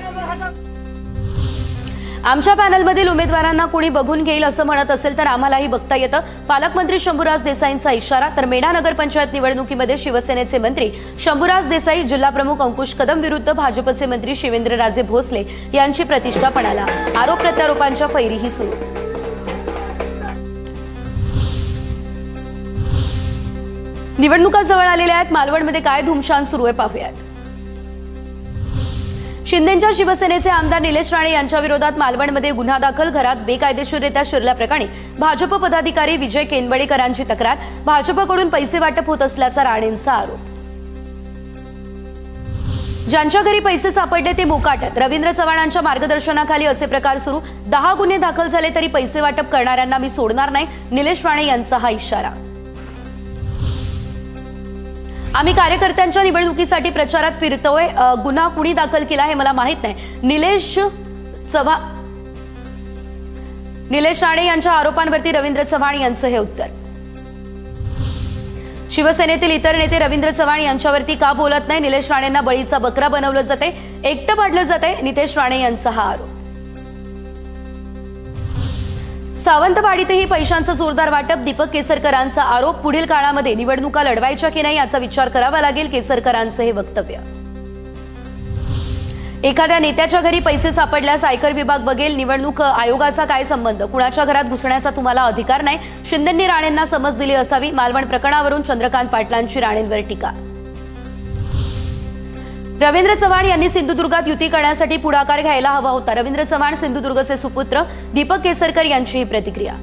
[SPEAKER 3] आमच्या पॅनलमधील उमेदवारांना कुणी बघून घेईल असं म्हणत असेल तर आम्हालाही बघता येतं. पालकमंत्री शंभूराज देसाईंचा इशारा. तर मेढा नगरपंचायत निवडणुकीमध्ये शिवसेनेचे मंत्री शंभूराज देसाई, जिल्हाप्रमुख अंकुश कदम विरुद्ध भाजपचे मंत्री शिवेंद्रराजे भोसले यांची प्रतिष्ठा पणाला. आरोप प्रत्यारोपांच्या फैरीही सुरू. निवडणुका जवळ आलेल्या आहेत. मालवणमध्ये काय धुमशान सुरू आहे पाहूयात. शिंदेच्या शिवसेनेचे आमदार निलेश राणे यांच्या विरोधात मालवणमध्ये गुन्हा दाखल. घरात बेकायदेशीररित्या शिरल्याप्रकरणी भाजप पदाधिकारी विजय केनबडेकरांची तक्रार. भाजपकडून पैसे वाटप होत असल्याचा राणेंचा आरोप. ज्यांच्या घरी पैसे सापडले ते मोकाटत. रवींद्र चव्हाणांच्या मार्गदर्शनाखाली असे प्रकार सुरू. 10 गुन्हे दाखल झाले तरी पैसे वाटप करणाऱ्यांना मी सोडणार नाही. निलेश राणे यांचा हा इशारा. आम्ही कार्यकर्त्यांच्या निवडणुकीसाठी प्रचारात फिरतोय. गुन्हा कुणी दाखल केला हे मला माहित नाही. निलेश राणे यांच्या आरोपांवरती रवींद्र चव्हाण यांचं हे उत्तर. शिवसेनेतील इतर नेते रवींद्र चव्हाण यांच्यावरती का बोलत नाही? निलेश राणेंना बळीचा बकरा बनवलं जाते, एकटं पाडलं जाते. नितेश राणे यांचा हा आरोप. सावंतवाडीतही पैशांचं जोरदार वाटप. दीपक केसरकरांचा आरोप. पुढील काळामध्ये निवडणुका लढवायच्या की नाही याचा विचार करावा लागेल. केसरकरांचं हे वक्तव्य. एखाद्या नेत्याच्या घरी पैसे सापडल्यास आयकर विभाग बघेल. निवडणूक आयोगाचा काय संबंध? कुणाच्या घरात घुसण्याचा तुम्हाला अधिकार नाही. शिंदेंनी राणेंना समज दिली असावी. मालवण प्रकरणावरून चंद्रकांत पाटलांची राणेंवर टीका. रवींद्र चव्हाण यांनी सिंधुदुर्गात युती करण्यासाठी पुढाकार घ्यायला हवा होता. रवींद्र चव्हाण सिंधुदुर्गचे सुपुत्र. दीपक केसरकर यांची ही प्रतिक्रिया.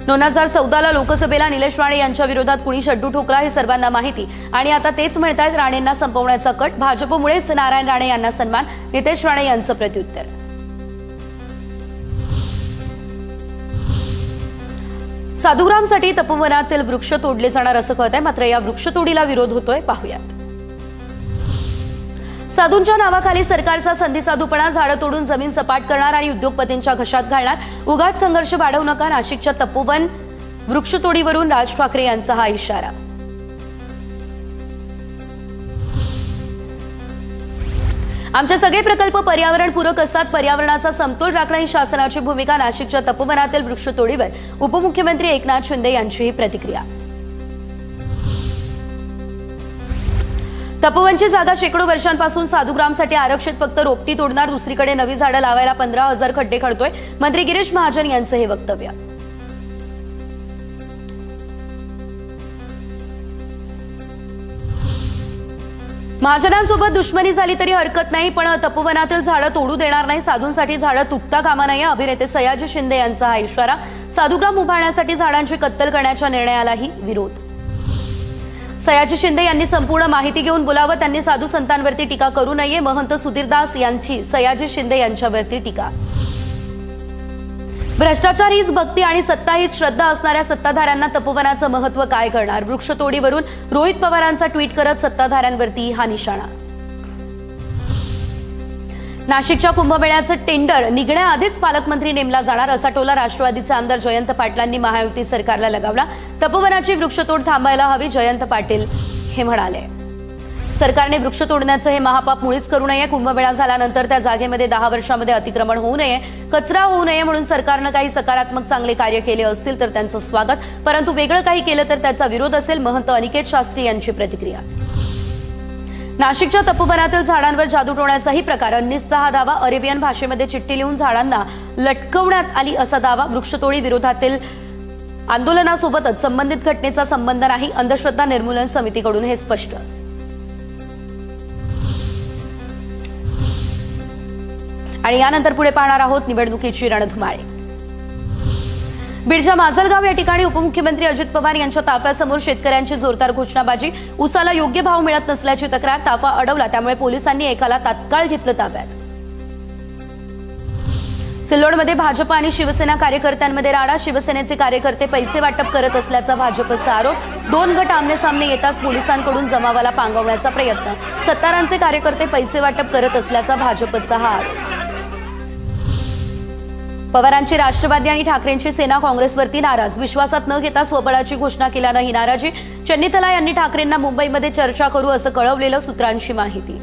[SPEAKER 3] 2014ला लोकसभेला निलेश राणे यांच्या विरोधात कुणी शड्डू ठोकला हे सर्वांना माहिती आणि आता तेच म्हणतायत राणेंना संपवण्याचा कट. भाजपमुळेच नारायण राणे यांना सन्मान. नितेश राणे यांचं प्रत्युत्तर. साधुग्रामसाठी तपोवनातील वृक्ष तोडले जाणार असं कळत आहे, मात्र या वृक्षतोडीला विरोध होतोय. पाहूयात. साधूंच्या नावाखाली सरकारचा संधीसाधूपणा. झाडं तोडून जमीन सपाट करणार आणि उद्योगपतींच्या घशात घालणार. उगाच संघर्ष वाढवू नका. नाशिकच्या तपोवन वृक्षतोडीवरून राज ठाकरे यांचा हा इशारा. आमचे सगळे प्रकल्प पर्यावरणपूरक असतात. पर्यावरणाचा समतोल राखणं ही शासनाची भूमिका. नाशिकच्या तपोवनातील वृक्षतोडीवर उपमुख्यमंत्री एकनाथ शिंदे यांची ही प्रतिक्रिया. तपोवनची जागा शेकडो वर्षांपासून साधुग्रामसाठी आरक्षित. फक्त रोपटी तोडणार. दुसरीकडे नवी झाडं लावायला 15,000 खड्डे खणतोय. मंत्री गिरीश महाजन यांचं हे वक्तव्य. महाजनांसोबत दुश्मनी झाली तरी हरकत नाही, पण तपोवनातील झाडं तोडू देणार नाही. साधूंसाठी झाडं तुटता कामा नये. अभिनेते सयाजी शिंदे यांचा हा इशारा. साधुग्राम उभारण्यासाठी झाडांची कत्तल करण्याच्या निर्णयालाही विरोध. सयाजी शिंदे यांनी संपूर्ण माहिती घेऊन बोलावं. त्यांनी साधू संतांवरती टीका करू नये. महंत सुधीरदास यांची सयाजी शिंदे यांच्यावरती टीका. भ्रष्टाचार हीच भक्ती आणि सत्ता हीच श्रद्धा असणाऱ्या सत्ताधाऱ्यांना तपोवनाचं महत्व काय करणार? वृक्षतोडीवरून रोहित पवारांचा ट्विट करत सत्ताधाऱ्यांवरती हा निशाणा. नाशिकच्या कुंभमेळ्याचं टेंडर निघण्याआधीच पालकमंत्री नेमला जाणार असा टोला राष्ट्रवादीचे आमदार जयंत पाटलांनी महायुती सरकारला लगावला. तपोवनाची वृक्षतोड थांबायला हवी, जयंत पाटील हे म्हणाले. सरकारने वृक्ष तोडण्याचं हे महापाप मुळीच करू नये. कुंभमेळा झाल्यानंतर त्या जागेमध्ये 10 वर्षांमध्ये अतिक्रमण होऊ नये, कचरा होऊ नये म्हणून सरकारनं काही सकारात्मक चांगले कार्य केले असतील तर त्यांचं स्वागत, परंतु वेगळं काही केलं तर त्याचा विरोध असेल. महंत अनिकेत शास्त्री यांची प्रतिक्रिया. नाशिकच्या तपोवनातील झाडांवर जादू टोण्याचाही प्रकार. अन्निसचा हा दावा. अरेबियन भाषेमध्ये चिठ्ठी लिहून झाडांना लटकवण्यात आली असा दावा. वृक्षतोडी विरोधातील आंदोलनासोबतच संबंधित घटनेचा संबंध नाही. अंधश्रद्धा निर्मूलन समितीकडून हे स्पष्ट. आणि यानंतर पुढे पाहणार आहोत निवडणुकीची रणधुमाळी. बीडच्या माजलगाव या ठिकाणी उपमुख्यमंत्री अजित पवार यांच्या ताफ्यासमोर शेतकऱ्यांची जोरदार घोषणाबाजी. उसाला योग्य भाव मिळत नसल्याची तक्रार. ताफा अडवला त्यामुळे पोलिसांनी एकाला तात्काळ घेतलं ताब्यात. सिल्लोडमध्ये भाजप आणि शिवसेना कार्यकर्त्यांमध्ये राडा. शिवसेनेचे कार्यकर्ते पैसे वाटप करत असल्याचा भाजपचा आरोप. 2 गट आमने-सामने येताच पोलिसांकडून जमावाला पांगवण्याचा प्रयत्न. सत्तारांचे कार्यकर्ते पैसे वाटप करत असल्याचा भाजपचा हा आरोप. पवारांची राष्ट्रवादी आणि ठाकरेंची सेना काँग्रेसवरती नाराज. विश्वासात न घेता स्वबळाची घोषणा केल्यानं ही नाराजी. चन्नीतला यांनी ठाकरेंना मुंबईमध्ये चर्चा करू असं कळवलेलं सूत्रांची माहिती.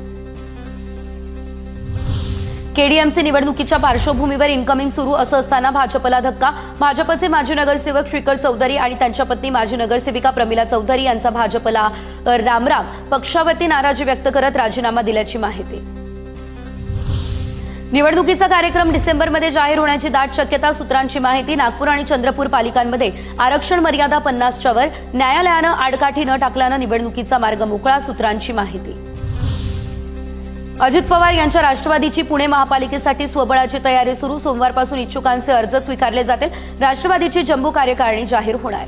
[SPEAKER 3] केडीएमसी निवडणुकीच्या पार्श्वभूमीवर इन्कमिंग सुरू असं असताना भाजपला धक्का. भाजपचे माजी नगरसेवक श्रीकर चौधरी आणि त्यांच्या पत्नी माजी नगरसेविका प्रमिला चौधरी यांचा भाजपला रामराम. पक्षावरती नाराजी व्यक्त करत राजीनामा दिल्याची माहिती. निवडणुकीचा कार्यक्रम डिसेंबरमध्ये जाहीर होण्याची दाट शक्यता. सूत्रांची माहिती. नागपूर आणि चंद्रपूर पालिकांमध्ये आरक्षण मर्यादा 50च्या वर. न्यायालयानं आडकाठी न टाकल्यानं निवडणुकीचा मार्ग मोकळा. सूत्रांची माहिती. अजित पवार यांच्या राष्ट्रवादीची पुणे महापालिकेसाठी स्वबळाची तयारी सुरू. सोमवारपासून इच्छुकांचे अर्ज स्वीकारले जातील. राष्ट्रवादीची जम्बो कार्यकारिणी जाहीर होणार.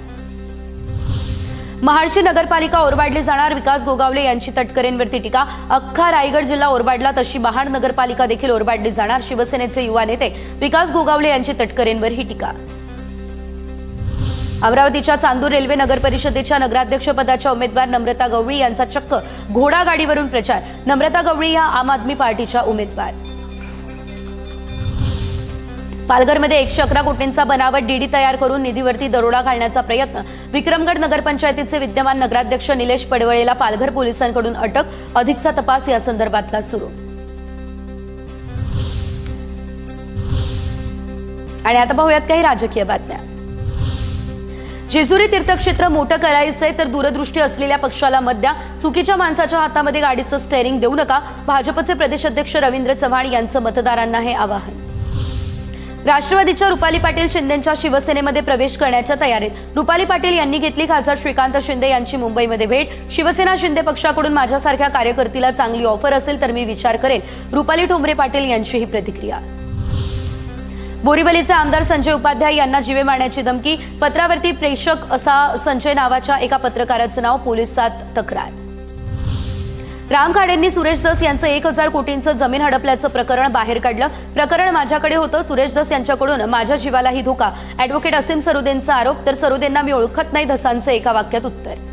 [SPEAKER 3] महाडची नगरपालिका ओरबाडली जाणार. विकास गोगावले यांची तटकरेंवरती टीका. अख्खा रायगड जिल्हा ओरबाडला तशी महाड नगरपालिका देखील ओरबाडली जाणार. शिवसेनेचे युवा नेते विकास गोगावले यांची तटकरेंवर ही टीका. अमरावतीच्या चांदूर रेल्वे नगर परिषदेच्या नगराध्यक्षपदाच्या उमेदवार नम्रता गवळी यांचा चक्क घोडागाडीवरून प्रचार. नम्रता गवळी या आम आदमी पार्टीच्या उमेदवार. पालघरमध्ये 111 कोटींचा बनावट डीडी तयार करून निधीवरती दरोडा घालण्याचा प्रयत्न. विक्रमगड नगरपंचायतीचे विद्यमान नगराध्यक्ष निलेश पडवळेला पालघर पोलिसांकडून अटक. अधिकचा तपास या संदर्भातला सुरू. आणि आता पाहूयात काही राजकीय बातम्या. जेजुरी तीर्थक्षेत्र मोठं करायचंय तर दूरदृष्टी असलेल्या पक्षाला मत द्या. चुकीच्या माणसाच्या हातामध्ये गाडीचं स्टेअरिंग देऊ नका. भाजपचे प्रदेशाध्यक्ष रवींद्र चव्हाण यांचं मतदारांना हे आवाहन. राष्ट्रवादीच्या रुपाली पाटील शिंदेंच्या शिवसेनेमध्ये प्रवेश करण्याच्या तयारीत. रुपाली पाटील यांनी घेतली खासदार श्रीकांत शिंदे यांची मुंबईमध्ये भेट. शिवसेना शिंदे पक्षाकडून माझ्यासारख्या कार्यकर्तीला चांगली ऑफर असेल तर मी विचार करेल. रुपाली ठोंबरे पाटील यांची ही प्रतिक्रिया. बोरिवलीचे आमदार संजय उपाध्याय यांना जीवे मारण्याची धमकी. पत्रावरती प्रेषक असा संजय नावाच्या एका पत्रकाराचं नाव. पोलिसात तक्रार. राम खाडेंनी सुरेश धस यांचं 1000 कोटींचं जमीन हडपल्याचं प्रकरण बाहेर काढलं. प्रकरण माझ्याकडे होतं. सुरेश धस यांच्याकडून माझ्या जीवालाही धोका. ॲडव्होकेट असीम सरोदेंचा आरोप. तर सरोदेंना मी ओळखत नाही. धसांचं एका वाक्यात उत्तर.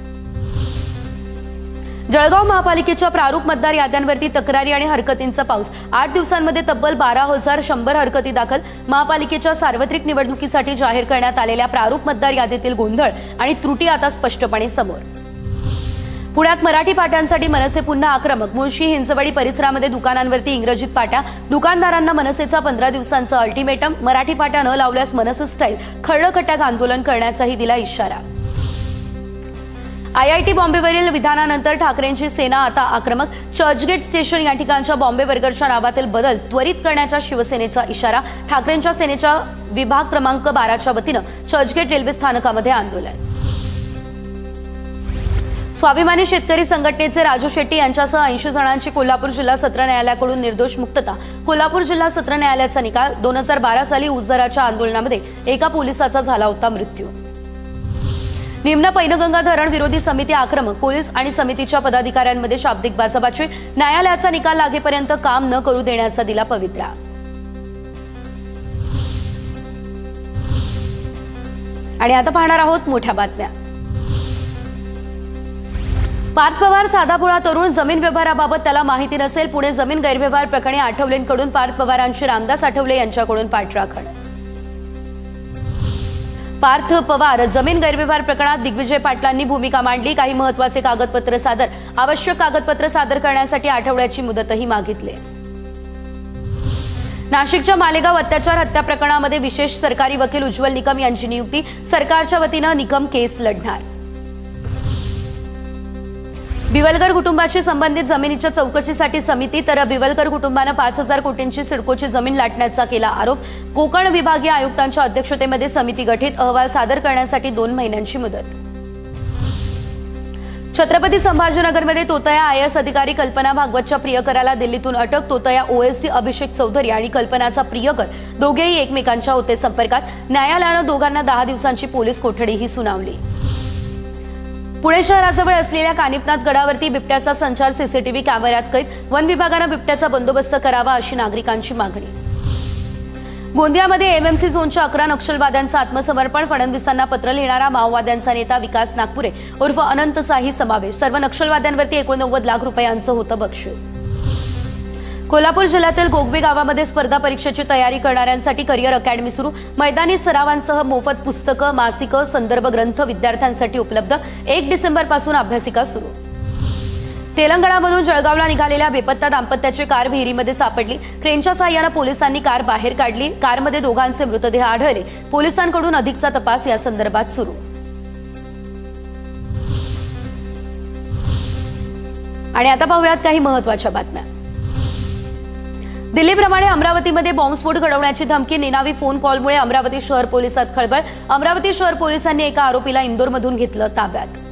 [SPEAKER 3] जळगाव महापालिकेच्या प्रारूप मतदार याद्यांवरती तक्रारी आणि हरकतींचा पाऊस. 8 दिवसांमध्ये तब्बल 12,100 हरकती दाखल. महापालिकेच्या सार्वत्रिक निवडणुकीसाठी जाहीर करण्यात आलेल्या प्रारूप मतदार यादीतील गोंधळ आणि त्रुटी आता स्पष्टपणे समोर. पुण्यात मराठी पाट्यांसाठी मनसे पुन्हा आक्रमक. मुळशी हिंजवडी परिसरामध्ये दुकानांवरती इंग्रजीत पाट्या. दुकानदारांना मनसेचा 15 दिवसांचा अल्टिमेटम. मराठी पाट्या न लावल्यास मनसे स्टाईल खळखटाक आंदोलन करण्याचाही दिला इशारा. IIT बॉम्बेवरील विधानानंतर ठाकरेंची सेना आता आक्रमक. चर्चगेट स्टेशन या ठिकाणच्या बॉम्बे बर्गरच्या नावातील बदल त्वरित करण्याच्या शिवसेनेचा इशारा. ठाकरेंच्या सेनेच्या विभाग क्रमांक 12च्या वतीनं चर्चगेट रेल्वे स्थानकामध्ये आंदोलन. स्वाभिमानी शेतकरी संघटनेचे राजू शेट्टी यांच्यासह 80 जणांची कोल्हापूर जिल्हा सत्र न्यायालयाकडून निर्दोष मुक्तता. कोल्हापूर जिल्हा सत्र न्यायालयाचा निकाल. 2012 साली ऊसदराच्या आंदोलनामध्ये एका पोलिसाचा झाला होता मृत्यू. निम्न पैनगंगा धरण विरोधी समिती आक्रमक. पोलीस आणि समितीच्या पदाधिकाऱ्यांमध्ये शाब्दिक बाचाबाची. न्यायालयाचा निकाल लागेपर्यंत काम न करू देण्याचा दिला पवित्रा. आणि आता पाहणार आहोत मोठ्या बातम्या. पार्थ पवार साधापुळा तरुण. जमीन व्यवहाराबाबत त्याला माहिती नसेल. पुणे जमीन गैरव्यवहार प्रकरणी आठवलेंकडून पार्थ पवारांची रामदास आठवले यांच्याकडून पाठराखण. पार्थ पवार जमीन गैरव्यवहार प्रकरणात दिग्विजय पाटलांनी भूमिका मांडली. काही महत्त्वाचे कागदपत्र सादर. आवश्यक कागदपत्र सादर करण्यासाठी आठवड्याची मुदतही मागितली. नाशिकच्या मालेगाव अत्याचार हत्या प्रकरणामध्ये विशेष सरकारी वकील उज्ज्वल निकम यांची नियुक्ती. सरकारच्या वतीनं निकम केस लढणार. बिवलकर कुटुंबाशी संबंधित जमिनीच्या चौकशीसाठी समिती. तर बिवलकर कुटुंबानं 5,000 कोटींची सिडकोची जमीन लाटण्याचा केला आरोप. कोकण विभागीय आयुक्तांच्या अध्यक्षतेमध्ये समिती गठीत. अहवाल सादर करण्यासाठी 2 महिन्यांची मुदत. छत्रपती संभाजीनगरमध्ये तोतया IAS अधिकारी कल्पना भागवतच्या प्रियकराला दिल्लीतून अटक. तोतया OSD अभिषेक चौधरी आणि कल्पनाचा प्रियकर दोघेही एकमेकांच्या होते संपर्कात. न्यायालयानं दोघांना 10 दिवसांची पोलीस कोठडीही सुनावली. पुणे शहराजवळ असलेल्या कानिपनाथ गडावरती बिबट्याचा संचार सीसीटीव्ही कॅमेऱ्यात कैद. वन विभागानं बिबट्याचा बंदोबस्त करावा अशी नागरिकांची मागणी. गोंदियामध्ये एमएमसी झोनच्या 11 नक्षलवाद्यांचं आत्मसमर्पण. फडणवीसांना पत्र लिहिणारा माओवाद्यांचा नेता विकास नागपुरे उर्फ अनंत साही समावेश. सर्व नक्षलवाद्यांवरती 89 लाख रुपयांचं होतं बक्षीस. कोल्हापूर जिल्ह्यातील गोगवे गावामध्ये स्पर्धा परीक्षेची तयारी करणाऱ्यांसाठी करिअर अकॅडमी सुरू. मैदानी सरावांसह मोफत पुस्तकं, मासिकं, संदर्भ ग्रंथ विद्यार्थ्यांसाठी उपलब्ध. 1 डिसेंबरपासून अभ्यासिका सुरू. तेलंगणामधून जळगावला निघालेल्या बेपत्ता दाम्पत्याची कार विहिरीमध्ये सापडली. क्रेनच्या साहाय्यानं पोलिसांनी कार बाहेर काढली. कारमध्ये दोघांचे मृतदेह आढळले. पोलिसांकडून अधिकचा तपास या संदर्भात सुरू. आणि आता पाहूयात काही महत्त्वाच्या बातम्या. दिल्लीप्रमाणे अमरावतीमध्ये बॉम्बस्फोट घडवण्याची धमकी. निनावी फोन कॉलमुळे अमरावती शहर पोलिसात खळबळ. अमरावती शहर पोलिसांनी एका आरोपीला इंदोरमधून घेतलं ताब्यात.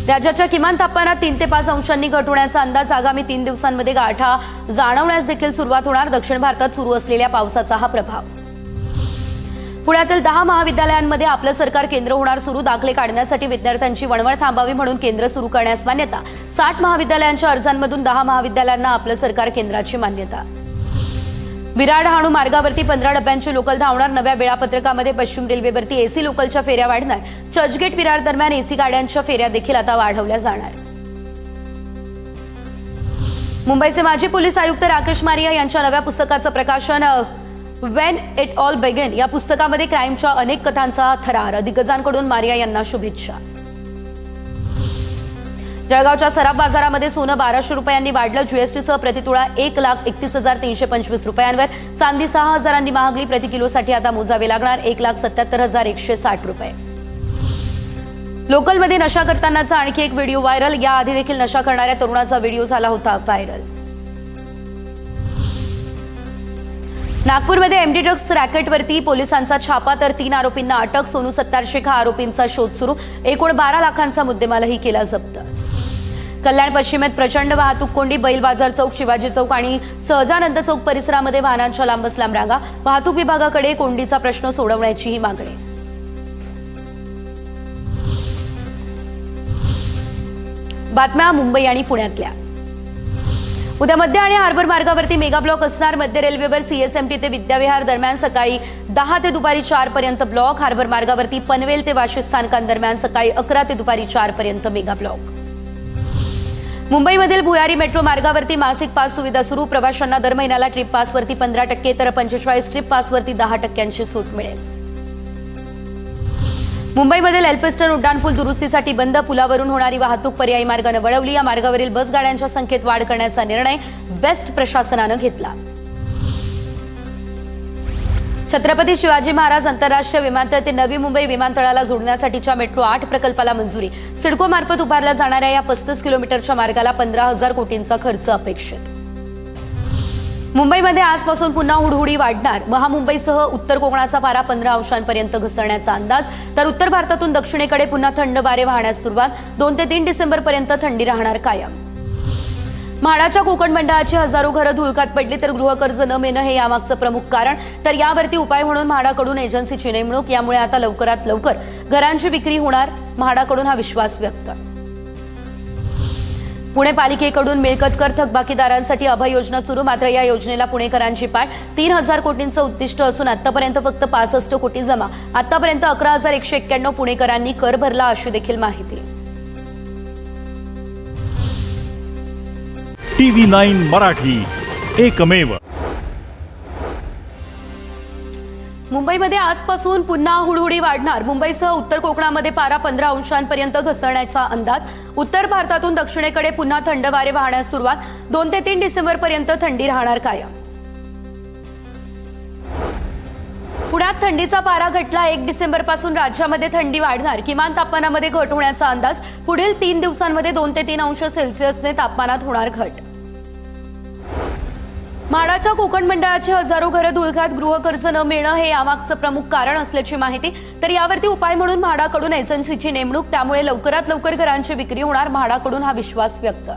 [SPEAKER 3] राज्याच्या किमान तापमानात 3 ते 5 अंशांनी घट होण्याचा अंदाज. आगामी 3 दिवसांमध्ये गारठा जाणवण्यास देखील सुरुवात होणार. दक्षिण भारतात सुरू असलेल्या पावसाचा हा प्रभाव. पुण्यातील 10 महाविद्यालयांमध्ये आपलं सरकार केंद्र होणार सुरू. दाखले काढण्यासाठी विद्यार्थ्यांची वणवण थांबावी म्हणून केंद्र सुरू करण्यास मान्यता. 60 महाविद्यालयांच्या अर्जांमधून 10 महाविद्यालयांना आपलं सरकार केंद्राची मान्यता. विरार डहाणू मार्गावरती 15 डब्यांची लोकल धावणार. नव्या वेळापत्रकामध्ये पश्चिम रेल्वेवरती एसी लोकलच्या फेऱ्या वाढणार. चर्चगेट विरार दरम्यान एसी गाड्यांच्या फेऱ्या देखील आता वाढवल्या जाणार. मुंबईचे माजी पोलीस आयुक्त राकेश मारिया यांच्या नव्या पुस्तकाचं प्रकाशन. वेन इट ऑल बिगन या पुस्तकामध्ये क्राईमच्या अनेक कथांचा थरार. दिग्गजांकडून मारिया यांना शुभेच्छा. जळगावच्या सराफ बाजारामध्ये सोनं 1200 रुपयांनी वाढलं. जीएसटीसह प्रतितोळा 1,31,325 रुपयांवर. चांदी 6,000 महागली. प्रति किलोसाठी आता मोजावे लागणार 1,77,160 रुपये. लोकलमध्ये नशा करतानाचा आणखी एक व्हिडिओ व्हायरल. याआधी देखील नशा करणाऱ्या तरुणाचा व्हिडिओ झाला होता व्हायरल. नागपूरमध्ये एमडी ड्रग्स रॅकेटवरती पोलिसांचा छापा तर 3 आरोपींना अटक. सोनू सत्तार शेख हा आरोपींचा शोध सुरू. एकूण 12 लाखांचा मुद्देमालही केला जप्त. कल्याण पश्चिमेत प्रचंड वाहतूक कोंडी. बैल बाजार चौक, शिवाजी चौक आणि सहजानंद चौक परिसरामध्ये वाहनांच्या लांबच लांब रांगा. वाहतूक विभागाकडे कोंडीचा प्रश्न सोडवण्याचीही मागणी. बातम्या मुंबई आणि पुण्यातल्या. उद्या मध्य आणि हार्बर मार्गावरती मेगा ब्लॉक असणार. मध्य रेल्वेवर सीएसएमटी ते विद्याविहार दरम्यान सकाळी 10 ते दुपारी 4 पर्यंत ब्लॉक. हार्बर मार्गावरती पनवेल ते वाशी स्थानकांदरम्यान सकाळी 11 ते दुपारी 4 पर्यंत मेगा ब्लॉक. मुंबईमधील भुयारी मेट्रो मार्गावरती मासिक पास सुविधा सुरू. प्रवाशांना दर महिन्याला ट्रिप पासवरती 15% तर 45 ट्रिप पासवरती 10% सूट मिळेल. मुंबईमधील एल्फिस्टन उड्डाणपूल दुरुस्तीसाठी बंद. पुलावरून होणारी वाहतूक पर्यायी मार्गाने वळवली. या मार्गावरील बस गाड्यांच्या संख्येत वाढ करण्याचा निर्णय बेस्ट प्रशासनानं घेतला. छत्रपती शिवाजी महाराज आंतरराष्ट्रीय विमानतळ ते नवी मुंबई विमानतळाला जोडण्यासाठीच्या मेट्रो 8 प्रकल्पाला मंजुरी. सिडको मार्फत उभारल्या जाणाऱ्या या 35 किलोमीटरच्या मार्गाला 15,000 कोटींचा खर्च अपेक्षित. मुंबईमध्ये आजपासून पुन्हा हुडहुडी वाढणार. महामुंबईसह उत्तर कोकणाचा पारा 15 अंशांपर्यंत घसरण्याचा अंदाज. तर उत्तर भारतातून दक्षिणेकडे पुन्हा थंड वारे वाहण्यास सुरुवात. 2 ते 3 डिसेंबरपर्यंत थंडी राहणार कायम. म्हाडाच्या कोकण मंडळाची हजारो घरं धुळकात पडली तर गृहकर्ज न मिळणं हे यामागचं प्रमुख कारण. तर यावरती उपाय म्हणून म्हाडाकडून एजन्सीची नेमणूक. यामुळे आता लवकरात लवकर घरांची विक्री होणार. म्हाडाकडून हा विश्वास व्यक्त. पुणे पालिकेकडून मिळकत कर थकबाकीदारांसाठी अभय योजना सुरू. मात्र या योजनेला पुणेकरांची पाठ. 3,000 कोटींचं उद्दिष्ट असून आतापर्यंत फक्त 65 कोटी जमा. आतापर्यंत 11,191 पुणेकरांनी कर भरला अशी देखील माहिती.
[SPEAKER 6] TV9 मराठी एकमेव.
[SPEAKER 3] मुंबईमध्ये आजपासून पुन्हा हुडहुडी वाढणार. मुंबईसह उत्तर कोकणामध्ये पारा 15 अंशांपर्यंत घसरण्याचा अंदाज. उत्तर भारतातून दक्षिणेकडे पुन्हा थंड वारे वाहण्यास सुरुवात. 2 ते 3 डिसेंबरपर्यंत थंडी राहणार कायम. पुण्यात थंडीचा पारा घटला. 1 डिसेंबरपासून राज्यामध्ये थंडी वाढणार. किमान तापमानामध्ये घट होण्याचा अंदाज. पुढील 3 दिवसांमध्ये 2 ते 3 अंश सेल्सिअसने तापमानात होणार घट. म्हाडाच्या कोकण मंडळाची हजारो घरं धुळकात. गृहकर्ज न मिळणं हे यामागचं प्रमुख कारण असल्याची माहिती. तर यावरती उपाय म्हणून म्हाडाकडून एजन्सीची नेमणूक. त्यामुळे लवकरात लवकर घरांची विक्री होणार. म्हाडाकडून हा विश्वास व्यक्त.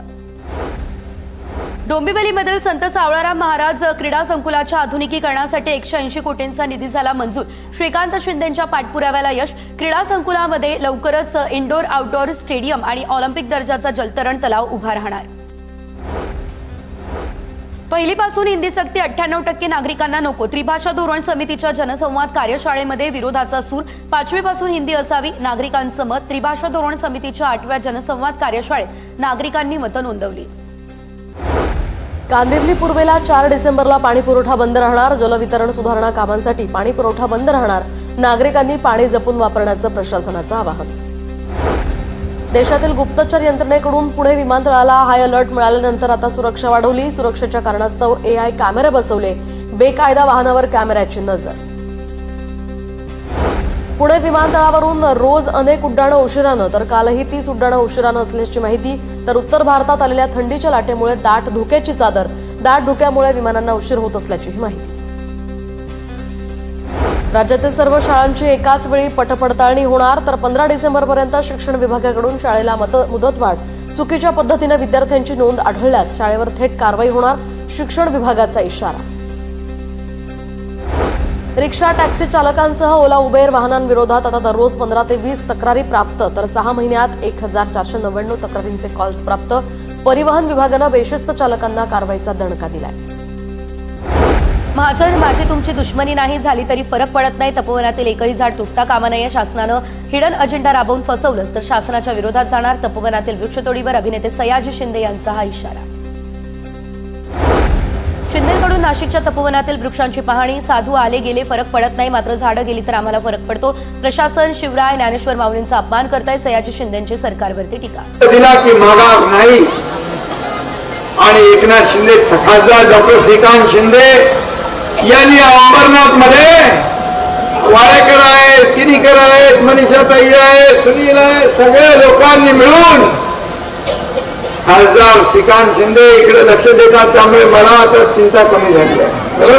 [SPEAKER 3] डोंबिवलीमधील संत सावळाराम महाराज क्रीडा संकुलाच्या आधुनिकीकरणासाठी 180 कोटींचा निधी झाला मंजूर. श्रीकांत शिंदेंच्या पाठपुराव्याला यश. क्रीडा संकुलामध्ये लवकरच इंडोर आउटडोअर स्टेडियम आणि ऑलिम्पिक दर्जाचा जलतरण तलाव उभा राहणार. पहिलीपासून हिंदी सक्ती 98% नागरिकांना नको. त्रिभाषा धोरण समितीच्या जनसंवाद कार्यशाळेमध्ये विरोधाचा सूर. 5वी पासून हिंदी असावी नागरिकांचं मत. त्रिभाषा धोरण समितीच्या 8व्या जनसंवाद कार्यशाळेत नागरिकांनी मतं नोंदवली.
[SPEAKER 7] कांदिवली पूर्वेला 4 डिसेंबरला पाणी पुरवठा बंद राहणार. जलवितरण सुधारणा कामांसाठी पाणी पुरवठा बंद राहणार. नागरिकांनी पाणी जपून वापरण्याचं प्रशासनाचं आवाहन. देशातील गुप्तचर यंत्रणेकडून पुणे विमानतळाला हाय अलर्ट मिळाल्यानंतर आता सुरक्षा वाढवली. सुरक्षेच्या कारणास्तव AI कॅमेरे बसवले. बेकायदा वाहनावर कॅमेऱ्याची नजर. पुणे विमानतळावरून रोज अनेक उड्डाणं उशिरानं तर कालही 30 उड्डाणं उशिरानं असल्याची माहिती. तर उत्तर भारतात आलेल्या थंडीच्या लाटेमुळे दाट धुक्याची चादर. दाट धुक्यामुळे विमानांना उशीर होत असल्याचीही माहिती. राज्यातील सर्व शाळांची एकाच वेळी पटपडताळणी होणार. तर 15 डिसेंबरपर्यंत शिक्षण विभागाकडून शाळेला मुदतवाढ. चुकीच्या पद्धतीने विद्यार्थ्यांची नोंद आढळल्यास शाळेवर थेट कारवाई होणार. शिक्षण विभागाचा इशारा. रिक्षा टॅक्सी चालकांसह ओला उबेर वाहनांविरोधात आता दररोज 15 ते 20 तक्रारी प्राप्त. तर 6 महिन्यात 1499 तक्रारींचे कॉल्स प्राप्त. परिवहन विभागानं बेशिस्त चालकांना कारवाईचा दणका दिलाय.
[SPEAKER 3] महाजन माझी तुमची दुश्मनी नाही झाली तरी फरक पडत नाही. तपोवनातील एकही झाड तुटता कामा नये. शासनानं हिडन अजेंडा राबवून फसवलंच तर शासनाच्या विरोधात जाणार. तपोवनातील वृक्षतोडीवर अभिनेते सयाजी शिंदे यांचा हा इशारा. शिंदेकडून नाशिकच्या तपोवनातील वृक्षांची पाहणी. साधू आले गेले फरक पडत नाही मात्र झाडं गेली तर आम्हाला फरक पडतो. प्रशासन शिवराय ज्ञानेश्वर माऊलींचा अपमान करताय. सयाजी शिंदेंची सरकारवरती टीका.
[SPEAKER 1] दिला की मागाव नाही. आणि एकनाथ शिंदे खासदार डॉक्टर श्रीकांत शिंदे यांनी अंबरनाथ मध्ये वाडेकर आहेत, किनीकर आहेत, मनीषाताई आहेत, सुनील आहे, सगळ्या लोकांनी मिळून खासदार श्रीकांत शिंदे इकडे लक्ष देतात. त्यामुळे मला आता चिंता कमी झाली आहे.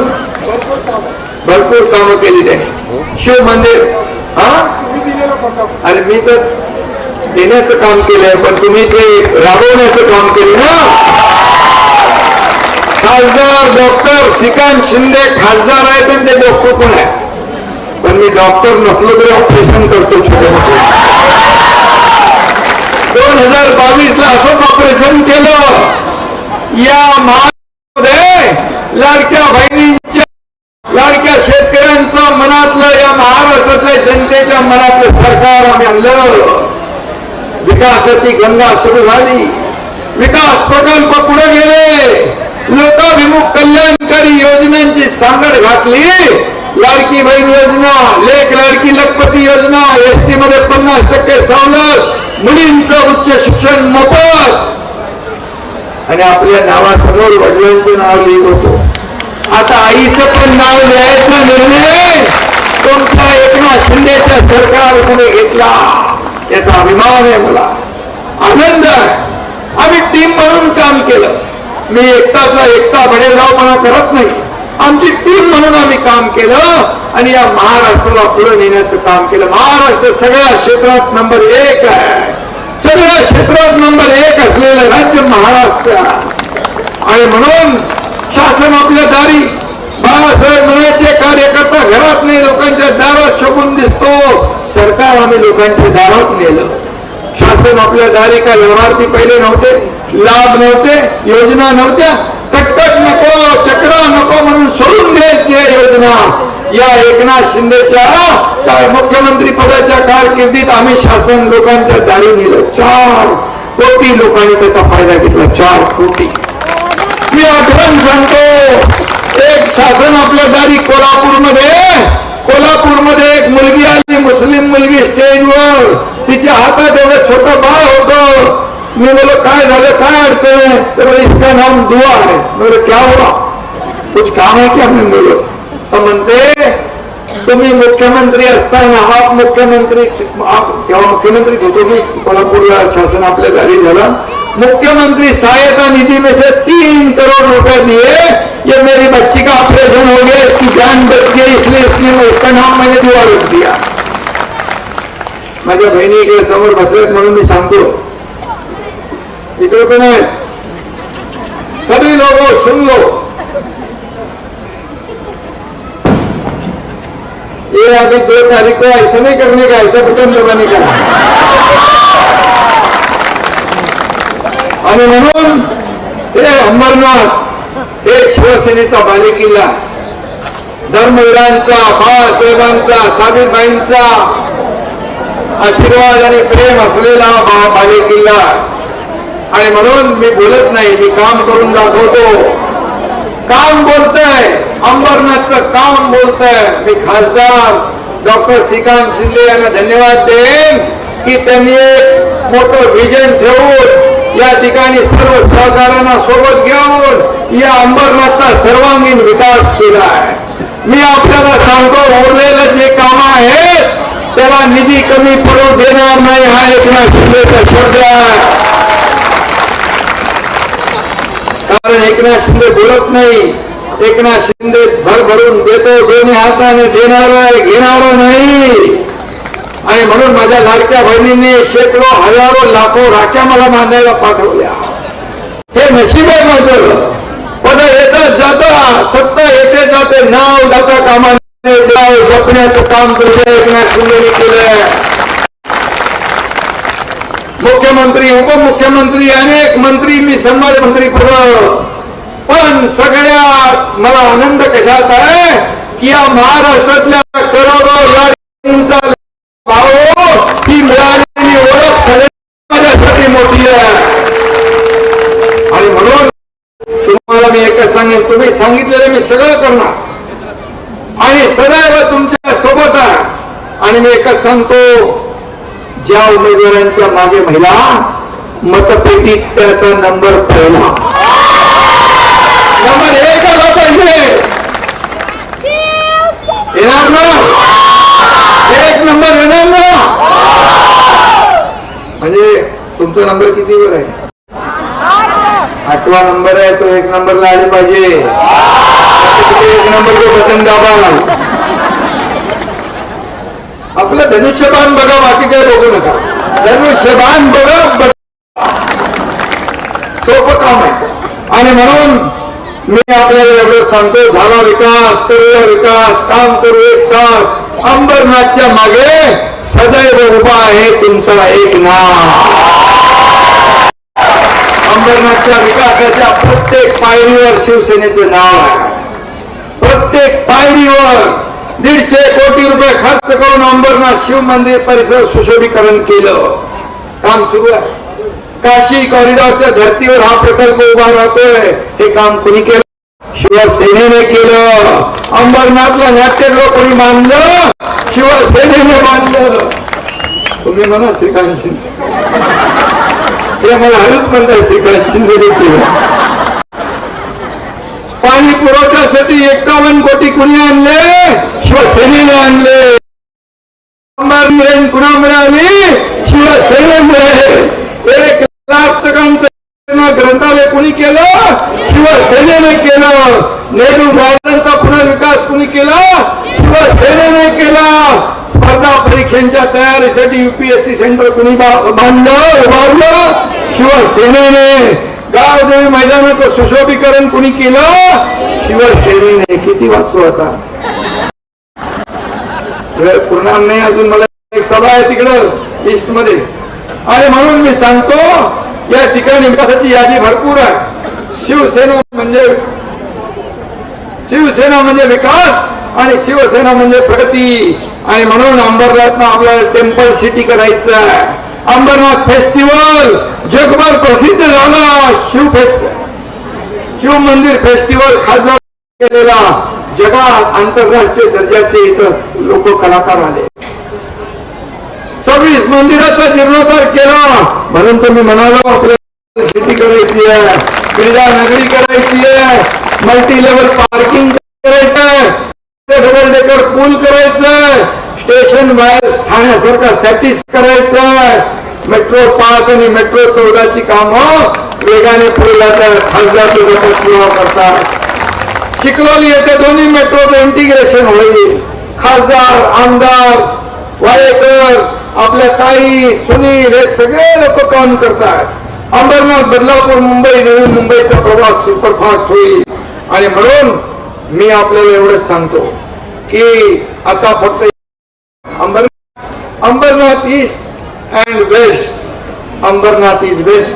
[SPEAKER 1] भरपूर कामं केली त्यांनी. शिव मंदिर अरे मी तर देण्याचं काम केलंय पण तुम्ही ते राबवण्याचं काम केलं ना. खासदार डॉक्टर श्रीकांत शिंदे खासदार आहेत आणि ते डॉक्टर पण आहे. पण मी डॉक्टर नसलो तरी ऑपरेशन करतो छोटे मोठे. 2022 ला असंच ऑपरेशन केलं. या महाराष्ट्रामध्ये लाडक्या बहिणींच्या लाडक्या शेतकऱ्यांच्या मनातलं या महाराष्ट्रातल्या जनतेच्या मनातलं सरकार आम्ही आणलं. विकासाची गंगा सुरू झाली. विकास प्रकल्प पुढे गेले. लोकाभिमुख कल्याणकारी योजनांची सांगड घातली. लाडकी बहीण योजना, लेक लाडकी लखपती योजना, एसटी मध्ये 50% सवलत, मुलींचं उच्च शिक्षण मोफत. आणि आपल्या नावासमोर वडिलांचं नाव लिहित होतो. आता आईचं पण नाव लिहायचा निर्णय तुमच्या एकनाथ शिंदेच्या सरकारने घेतला. याचा अभिमान आहे, मला आनंद आहे. आम्ही टीम म्हणून काम केलं. मी एकटा बडेजावपणा करत नाही. आमची टीम म्हणून आम्ही काम केलं आणि या महाराष्ट्राला पुढे नेण्याचं काम केलं. महाराष्ट्र सगळ्या क्षेत्रात नंबर 1 आहे. सगळ्या क्षेत्रात नंबर 1 असलेलं राज्य महाराष्ट्र. आणि म्हणून शासन आपल्या दारी. बाळासाहेब म्हणायचे कार्यकर्ता घरात नाही लोकांच्या दारात शोभून दिसतो. सरकार आम्ही लोकांच्या दारात नेलं. शासन आपल्या दारी का लाभार्थी पहिले नव्हते, लाभ नव्हते, योजना नव्हत्या. कटकट नको, चक्रा नको म्हणून सोडून द्यायची योजना. या एकनाथ शिंदेच्या मुख्यमंत्री पदाच्या कारकिर्दीत आम्ही शासन लोकांच्या दारी नेलं. 4 कोटी लोकांनी त्याचा फायदा घेतला. 4 कोटी. मी आठवण सांगतो. एक शासन आपल्या दारी कोल्हापूरमध्ये एक मुलगी आली, मुस्लिम मुलगी स्टेजवर. तिच्या हातात एवढं छोटं बाळ होतं. मी बोलो काय झालं, काय अडचण आहे. तर बोले इसका नाम दुआ है. बोले क्या हुआ, कुछ काम है क्या. मी बोलो तर म्हणते तुम्ही मुख्यमंत्री असताना आप मुख्यमंत्री तेव्हा मुख्यमंत्रीच होतो मी. कोल्हापूरला शासन आपल्या दारी झालं. मुख्यमंत्री सहायता निधि में से 3 करोड़ रुपए दिए. ये मेरी बच्ची का ऑपरेशन हो गया, इसकी जान बच गई, इसलिए इसका नाम मैंने दुआ रख दिया. माझ्या बहिणी इकडे समोर बसल्यात म्हणून मी सांगतो. इकडे पण आहे. सभी लोगों सुन लो. ये अभी 2 तारीख को ऐसा नहीं करने का, ऐसा बटन दबाने का. आणि म्हणून हे अंबरनाथ हे शिवसेनेचा बालेकिल्ला, धर्मवीरांचा, बाळासाहेबांचा, सावित्रीबाईंचा आशीर्वाद आणि प्रेम असलेला बालेकिल्ला. आणि म्हणून मी बोलत नाही, मी काम करून दाखवतो. काम बोलतंय, अंबरनाथचं काम बोलतंय. मी खासदार डॉक्टर श्रीकांत शिंदे यांना धन्यवाद देईन की त्यांनी एक मोठं विजन ठेवून या ठिकाणी सर्व सहकार्यांना सोबत घेऊन या अंबरनाथचा सर्वांगीण विकास केला आहे. मी आपल्याला सांगतो, उरलेलं जे काम आहे त्याला निधी कमी पडू देणार नाही, हा एकनाथ शिंदेचा शब्द आहे. कारण एकनाथ शिंदे बोलत नाही, एकनाथ शिंदे भरभरून देतो, दोन्ही हाताने देणार घेणार नाही. आणि म्हणून माझ्या लाडक्या बहिणींनी शेकडो हजारो लाखो राख्या मला बांधायला पाठवल्या. हे नशीब आहे माझं. पद येतात जाता, सत्ता येते जाते, नाव जाता कामा जपण्याचं काम तुमच्या एकनाथ शिंदेने केलंय. मुख्यमंत्री, उपमुख्यमंत्री, अनेक मंत्री मी सन्मान मंत्री पद, पण सगळ्यात मला आनंद कशात आहे की या महाराष्ट्रातल्या करोडो लाडींचा भाव ही मिळालेली ओळख सगळ्या माझ्यासाठी मोठी आहे. आणि म्हणून तुम्हाला मी एकच सांगेन, तुम्ही सांगितलेलं मी सगळं करणार आणि सदैव तुमच्या सोबत आहे. आणि मी एकच सांगतो, ज्या उमेदवारांच्या मागे महिला मतपेटीत त्याचा नंबर पहिला, नंबर 1 आला पाहिजे. येणार ना? 1 नंबर येणार ना? म्हणजे तुमचा नंबर कितीवर आहे? 8वा नंबर आहे, तो 1 नंबरला आले पाहिजे. 1 नंबरचं बटन दाबा. आपलं धनुष्यबाण बघा, बाकी काय बघू नका. धनुष्यबाण बघा, सोपं काम आहे. आणि म्हणून मी आपल्याला एवढं सांगतो, झाला विकास, करूया विकास, काम करू एक साथ. अंबरनाथच्या मागे सदैव उभा आहे तुमचा एक नाव. अंबरनाथच्या विकासाच्या प्रत्येक पायरीवर शिवसेनेचं नाव आहे. प्रत्येक पायरीवर 150 कोटी रुपये खर्च करून अंबरनाथ शिव मंदिर परिसर सुशोभीकरण केलं. काम सुरू आहे. काशी कॉरिडॉरच्या धर्तीवर हा प्रकल्प उभा राहतोय. हे काम कुणी केलं? शिवसेनेने केलं. अंबरनाथला नाट्यगृह कोणी बांधलं? शिवसेनेने बांधलं. तुम्ही म्हणा श्रीकांत शिंदे, हे मला हळूच म्हणतात श्रीकांत शिंदे केलं. पाणी पुरवठ्यासाठी 51 कोटी कुणी आणले? शिवसेनेने आणले. अंबरनाथ कुणा मिळाली? शिवसेनेमुळे. 1 लाख टकांचं ग्रंथालय कुणी केलं? शिवसेनेने केलं. नेहरू गार्डनचा पुनर्विकास कुणी केला? शिवसेनेने केला. स्पर्धा परीक्षांच्या तयारीसाठी UPSC सेंटर कुणी बांधलं उभारलं? शिवसेनेने. गावदेवी मैदानाचं सुशोभीकरण कुणी केलं? शिवसेनेने. किती वाचू आता, वेळ पुरणार नाही. अजून मला एक सभा आहे तिकडं ईस्ट मध्ये. आणि म्हणून मी सांगतो, या ठिकाणी विकासाची यादी भरपूर आहे. शिवसेना म्हणजे विकास आणि शिवसेना म्हणजे प्रगती. आणि म्हणून अंबरनाथनं आपल्याला टेम्पल सिटी करायचं आहे. अंबरनाथ फेस्टिवल जगभर प्रसिद्ध झाला. शिव मंदिर फेस्टिवल खासदार केलेला, जगात आंतरराष्ट्रीय दर्जाचे इथं लोक कलाकार आले. 26 मंदिराचा जीर्णोद्धार केला. म्हणून तर मी म्हणालो, आपल्याला शेती करायची आहे, क्रीडा नगरी करायची आहे, मल्टी लेवल पार्किंग करायचं आहे, डबल डेकर पूल करायचं, स्टेशन बाहेर ठाण्यासारखा सॅटिस करायचं, मेट्रो 5 आणि मेट्रो 14ची कामं वेगाने पुढे जातात. खासदार करतात. चिखलोली येथे दोन्ही मेट्रोचं इंटिग्रेशन होईल. खासदार, आमदार, वाडेकर, आपल्या ताई, सुनील हे सगळे लोक काम करतात. अंबरनाथ, बदलापूर, मुंबई, नवी मुंबईचा प्रवास सुपरफास्ट होईल. आणि म्हणून मी आपल्याला एवढंच सांगतो की आता फक्त Ambernath east and west. Ambernath is best.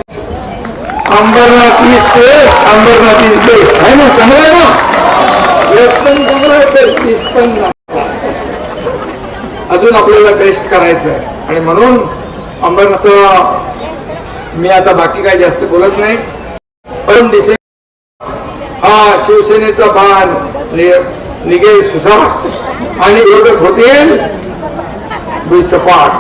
[SPEAKER 1] Ambernath is best, Ambernath is best आहे ना, चांगलं आहे ना, बेस्ट पण चांगलं आहे, ईस्ट पण अजून आपल्याला बेस्ट करायचं आहे. आणि म्हणून अंबरनाथचं मी आता बाकी काही जास्त बोलत नाही, पण हा शिवसेनेचा बाण निघेल सुसाट आणि विरोधक होतील सपाट.